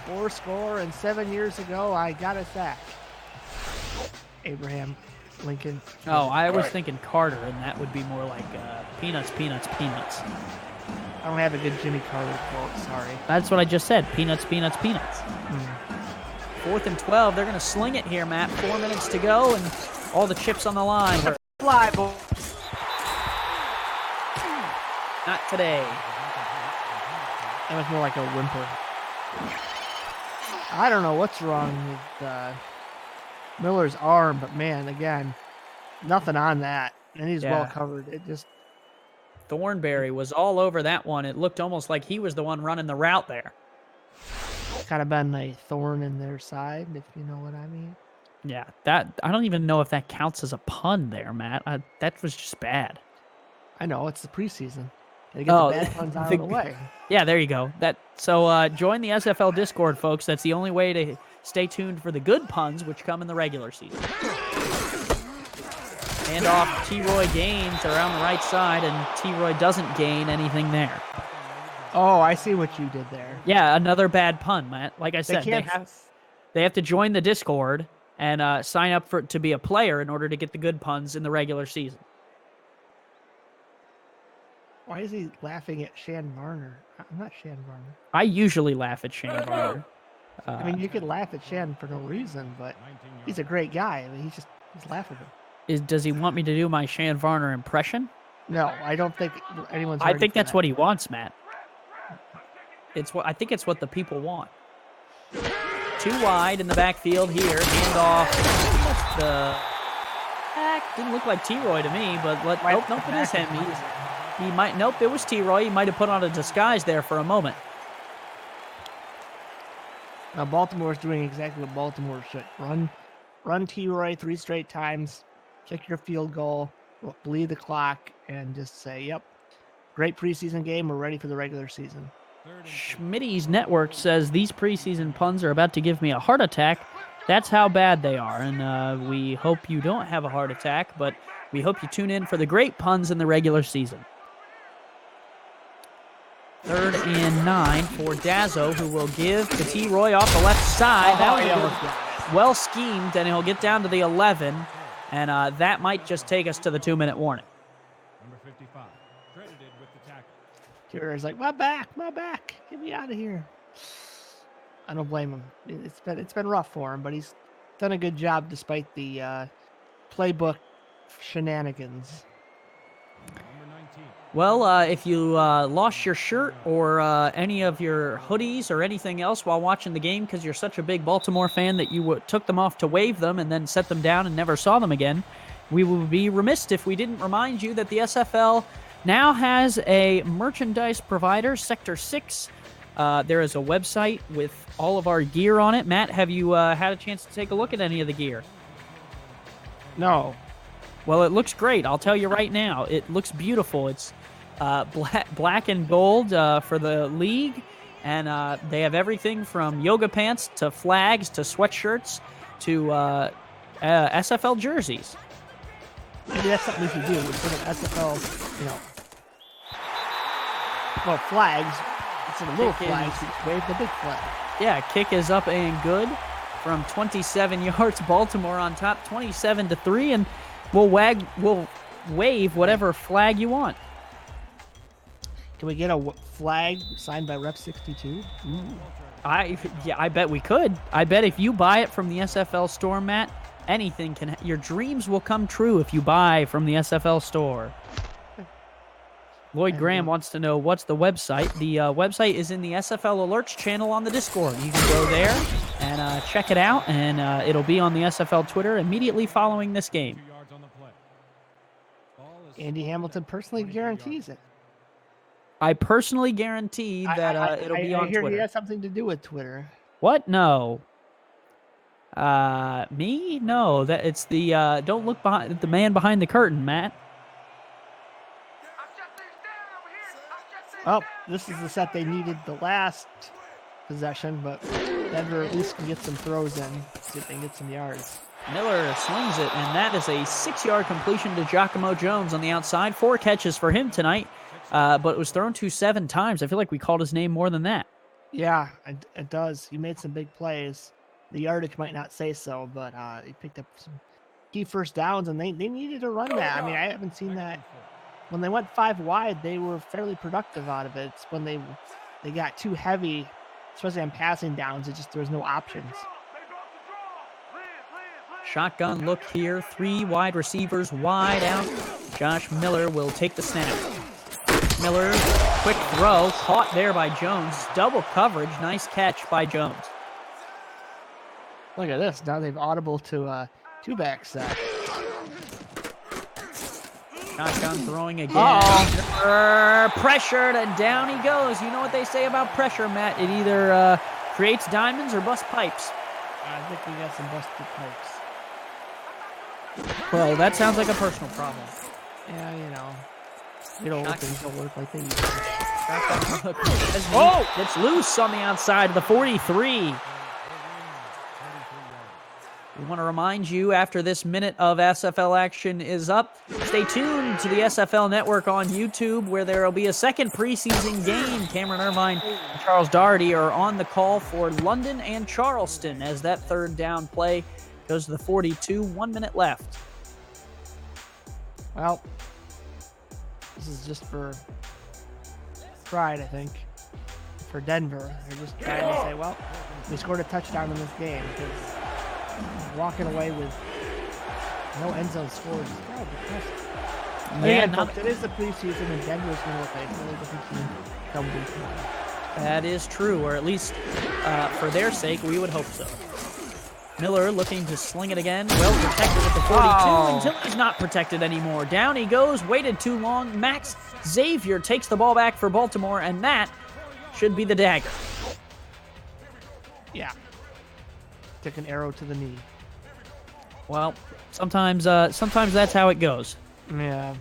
4 score, and 7 years ago, I got a sack. Abraham Lincoln. Oh, I was thinking Carter, and that would be more like peanuts, peanuts, peanuts. I don't have a good Jimmy Carter quote, sorry. That's what I just said. Peanuts, peanuts, peanuts. 4th and 12. They're going to sling it here, Matt. 4 minutes to go, and all the chips on the line. Fly, boy. Not today. That was more like a whimper. I don't know what's wrong with Miller's arm, but man, again, nothing on that. And he's well covered. It just... Thornberry was all over that one. It looked almost like he was the one running the route there. Kind of been a thorn in their side, if you know what I mean. Yeah, that I don't even know if that counts as a pun there, Matt. That was just bad. I know, it's the preseason. Gotta get the bad puns out of the way. Yeah, there you go. So join the SFL Discord, folks. That's the only way to stay tuned for the good puns, which come in the regular season. Hand off, T-Roy gains around the right side, and T-Roy doesn't gain anything there. Oh, I see what you did there. Yeah, another bad pun, Matt. Like I said, they have to join the Discord and sign up to be a player in order to get the good puns in the regular season. Why is he laughing at Shan Varner? I'm not Shan Varner. I usually laugh at Shan Varner. I mean, you could laugh at Shan for no reason, but he's a great guy. I mean, he's laughable. Does he want me to do my Shan Varner impression? No, I don't think anyone's. I think that's what he wants, Matt. I think it's what the people want. 2 wide in the backfield here. Handoff. The back didn't look like T-Roy to me, but nope, it is him. He might. Nope, it was T-Roy. He might have put on a disguise there for a moment. Now Baltimore's doing exactly what Baltimore should run T-Roy 3 straight times, kick your field goal, bleed the clock, and just say, "Yep, great preseason game. We're ready for the regular season." Schmitty's Network says these preseason puns are about to give me a heart attack. That's how bad they are, and we hope you don't have a heart attack, but we hope you tune in for the great puns in the regular season. 3rd and 9 for Dazzo, who will give to T-Roy off the left side. That was well schemed, and he'll get down to the 11, and that might just take us to the 2-minute warning. Number 55, credited with the tackle. Kierer's like, my back, get me out of here. I don't blame him. It's been rough for him, but he's done a good job despite the playbook shenanigans. Well, if you lost your shirt or any of your hoodies or anything else while watching the game because you're such a big Baltimore fan that you took them off to wave them and then set them down and never saw them again, we would be remiss if we didn't remind you that the SFL now has a merchandise provider, Sector 6, There is a website with all of our gear on it. Matt, have you had a chance to take a look at any of the gear? No. Well, it looks great. I'll tell you right now. It looks beautiful. It's black and gold for the league, and they have everything from yoga pants to flags to sweatshirts to SFL jerseys. Maybe that's something we should do. Instead of SFL, well, flags. Instead of little flags, wave the big flag. Yeah, kick is up and good from 27 yards. Baltimore on top, 27-3, and we'll wave whatever flag you want. Can we get a flag signed by Rep 62? I bet we could. I bet if you buy it from the SFL store, Matt, anything can. Your dreams will come true if you buy from the SFL store. Lloyd Graham wants to know what's the website. The website is in the SFL Alerts channel on the Discord. You can go there and check it out, and it'll be on the SFL Twitter immediately following this game. Andy Hamilton personally guarantees it. I personally guarantee that it'll be on I hear Twitter. he has something to do with Twitter. What? No. Me? No. That it's the don't look behind the man behind the curtain, Matt. Oh, this is the set they needed the last possession, but Denver at least can get some throws in, see if they can get some yards. Miller swings it, and that is a 6-yard completion to Giacomo Jones on the outside. 4 catches for him tonight, but it was thrown to 7 times. I feel like we called his name more than that. Yeah, it does. He made some big plays. The yardage might not say so, but he picked up some key first downs, and they needed to run that. I mean, I haven't seen that. When they went 5 wide, they were fairly productive out of it. It's when they got too heavy, especially on passing downs, there was no options. Shotgun look here. 3 wide receivers wide out. Josh Miller will take the snap. Miller, quick throw, caught there by Jones. Double coverage, nice catch by Jones. Look at this. Now they've audible to 2-back set. Shotgun throwing again. Pressured, and down he goes. You know what they say about pressure, Matt. It either creates diamonds or busts pipes. I think we got some busted pipes. Well, that sounds like a personal problem. Yeah, things don't work like they used to. Oh! It's loose on the outside of the 43. We want to remind you, after this minute of SFL action is up, stay tuned to the SFL Network on YouTube, where there will be a second preseason game. Cameron Irvine and Charles Doherty are on the call for London and Charleston as that third down play goes to the 42. 1 minute left. Well, this is just for pride, I think, for Denver. They're just trying to say, well, we scored a touchdown in this game, because walking away with no end zone scores is kind of depressing. Yeah, folks, it is the preseason, and Denver's going to look like a really different team come week 1. That is true, or at least for their sake, we would hope so. Miller looking to sling it again. Well protected at the 42 until he's not protected anymore. Down he goes, waited too long. Max Xavier takes the ball back for Baltimore, and that should be the dagger. Yeah. Took an arrow to the knee. Well, sometimes that's how it goes. Yeah.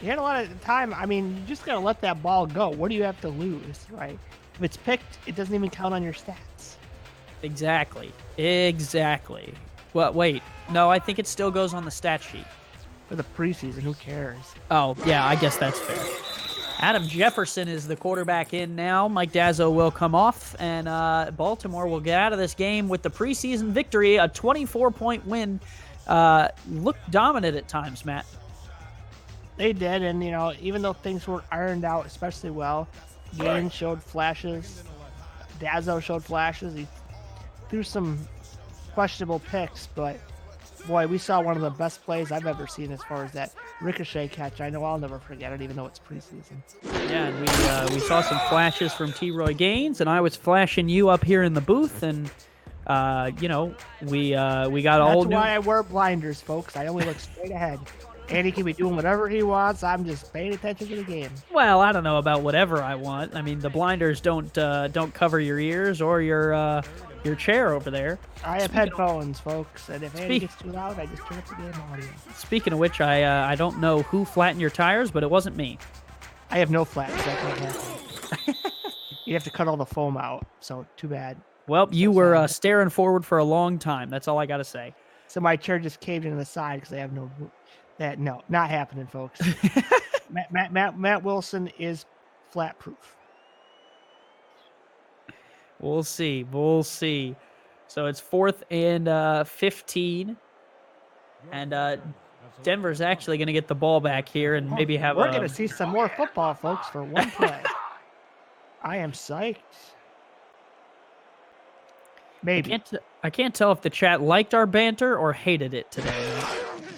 You had a lot of time. I mean, you just got to let that ball go. What do you have to lose, right? If it's picked, it doesn't even count on your stats. Exactly. Well, wait. No, I think it still goes on the stat sheet. For the preseason, who cares? Oh, yeah, I guess that's fair. Adam Jefferson is the quarterback in now. Mike Dazzo will come off, and Baltimore will get out of this game with the preseason victory, a 24-point win. Looked dominant at times, Matt. They did, and, even though things weren't ironed out especially well, Gaines showed flashes. Dazzo showed flashes. He threw some questionable picks, but boy, we saw one of the best plays I've ever seen as far as that ricochet catch. I know I'll never forget it, even though it's preseason. Yeah, and we saw some flashes from T. Roy Gaines, and I was flashing you up here in the booth, and we got all new. That's why I wear blinders, folks. I only look straight ahead. Andy can be doing whatever he wants. I'm just paying attention to the game. Well, I don't know about whatever I want. I mean, the blinders don't cover your ears or your chair over there. I have Speaking of- headphones, folks, and if Andy gets too loud, I just turn up the game audio. Speaking of which, I don't know who flattened your tires, but it wasn't me. I have no flats. That can't happen. You have to cut all the foam out, so too bad. Well, you were staring forward for a long time. That's all I got to say. So my chair just caved into the side because I have no. No, not happening, folks. Matt Wilson is flat proof. We'll see. We'll see. So it's 4th and 15, and Denver's actually going to get the ball back here and maybe have. We're going to see some more football, folks, for one play. I am psyched. Maybe. I can't tell if the chat liked our banter or hated it today.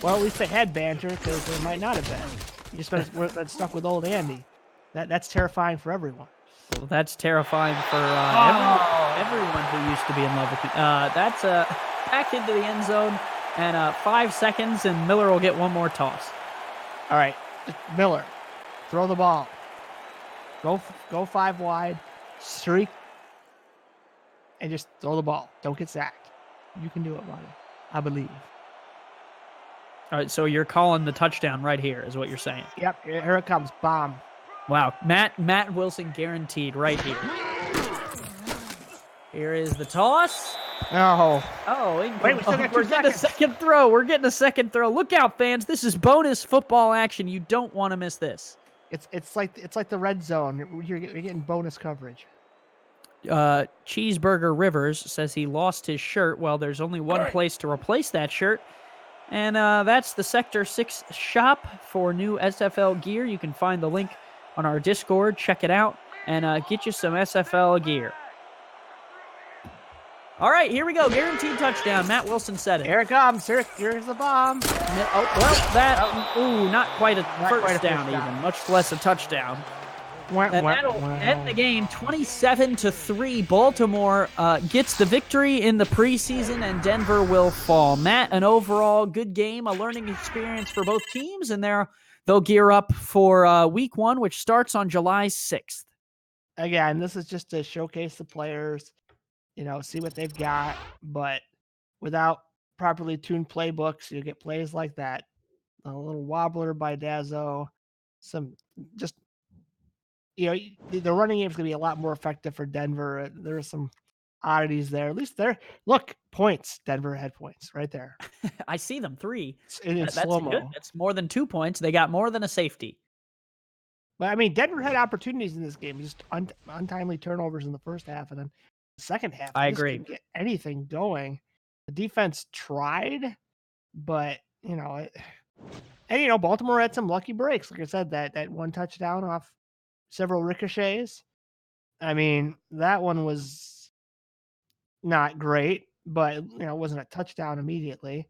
Well, at least they had banter because there might not have been. You just been stuck with old Andy. That's terrifying for everyone. Well, that's terrifying for everyone who used to be in love with you. That's back into the end zone, and 5 seconds, and Miller will get one more toss. All right, Miller, throw the ball. Go 5 wide, streak, and just throw the ball. Don't get sacked. You can do it, buddy. I believe. All right, so you're calling the touchdown right here, is what you're saying. Yep, here it comes. Bomb. Wow, Matt Wilson guaranteed right here. Here is the toss. Oh. Wait, we're getting a second throw. We're getting a second throw. Look out, fans. This is bonus football action. You don't want to miss this. It's like the red zone. You're getting bonus coverage. Cheeseburger Rivers says he lost his shirt. Well, there's only one place to replace that shirt, and that's the Sector 6 shop for new SFL gear. You can find the link on our Discord. Check it out and get you some SFL gear. All right, here we go. Guaranteed touchdown. Matt Wilson said it. Here it comes. Here's the bomb. Oh, well, not quite a first down even, much less a touchdown. And that'll end the game 27-3. Baltimore gets the victory in the preseason, and Denver will fall. Matt, an overall good game, a learning experience for both teams, and they'll gear up for week 1, which starts on July 6th. Again, this is just to showcase the players, see what they've got, but without properly tuned playbooks, you get plays like that. A little wobbler by Dazzo, some just the running game is going to be a lot more effective for Denver. There are some oddities there. At least points. Denver had points right there. I see them 3. That's slow-mo. Good. That's more than 2 points. They got more than a safety. But I mean, Denver had opportunities in this game. Just untimely turnovers in the first half, and then the second half. I agree. Didn't get anything going. The defense tried, but Baltimore had some lucky breaks. Like I said, that one touchdown off several ricochets. I mean, that one was not great, but it wasn't a touchdown immediately.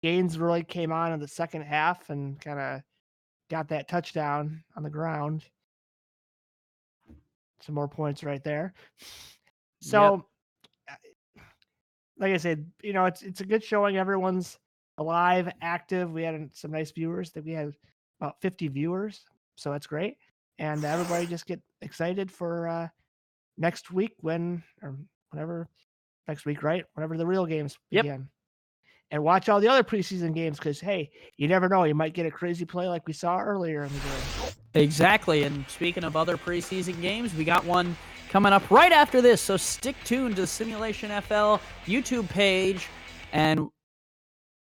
Gaines really came on in the second half and kind of got that touchdown on the ground. Some more points right there. So, like I said, it's a good showing. Everyone's alive, active. We had some nice viewers. We had about 50 viewers, so that's great. And everybody just get excited for next week whenever next week, right? Whenever the real games begin. And watch all the other preseason games because, hey, you never know. You might get a crazy play like we saw earlier in the game. Exactly. And speaking of other preseason games, we got one coming up right after this. So stick tuned to the Simulation FL YouTube page. And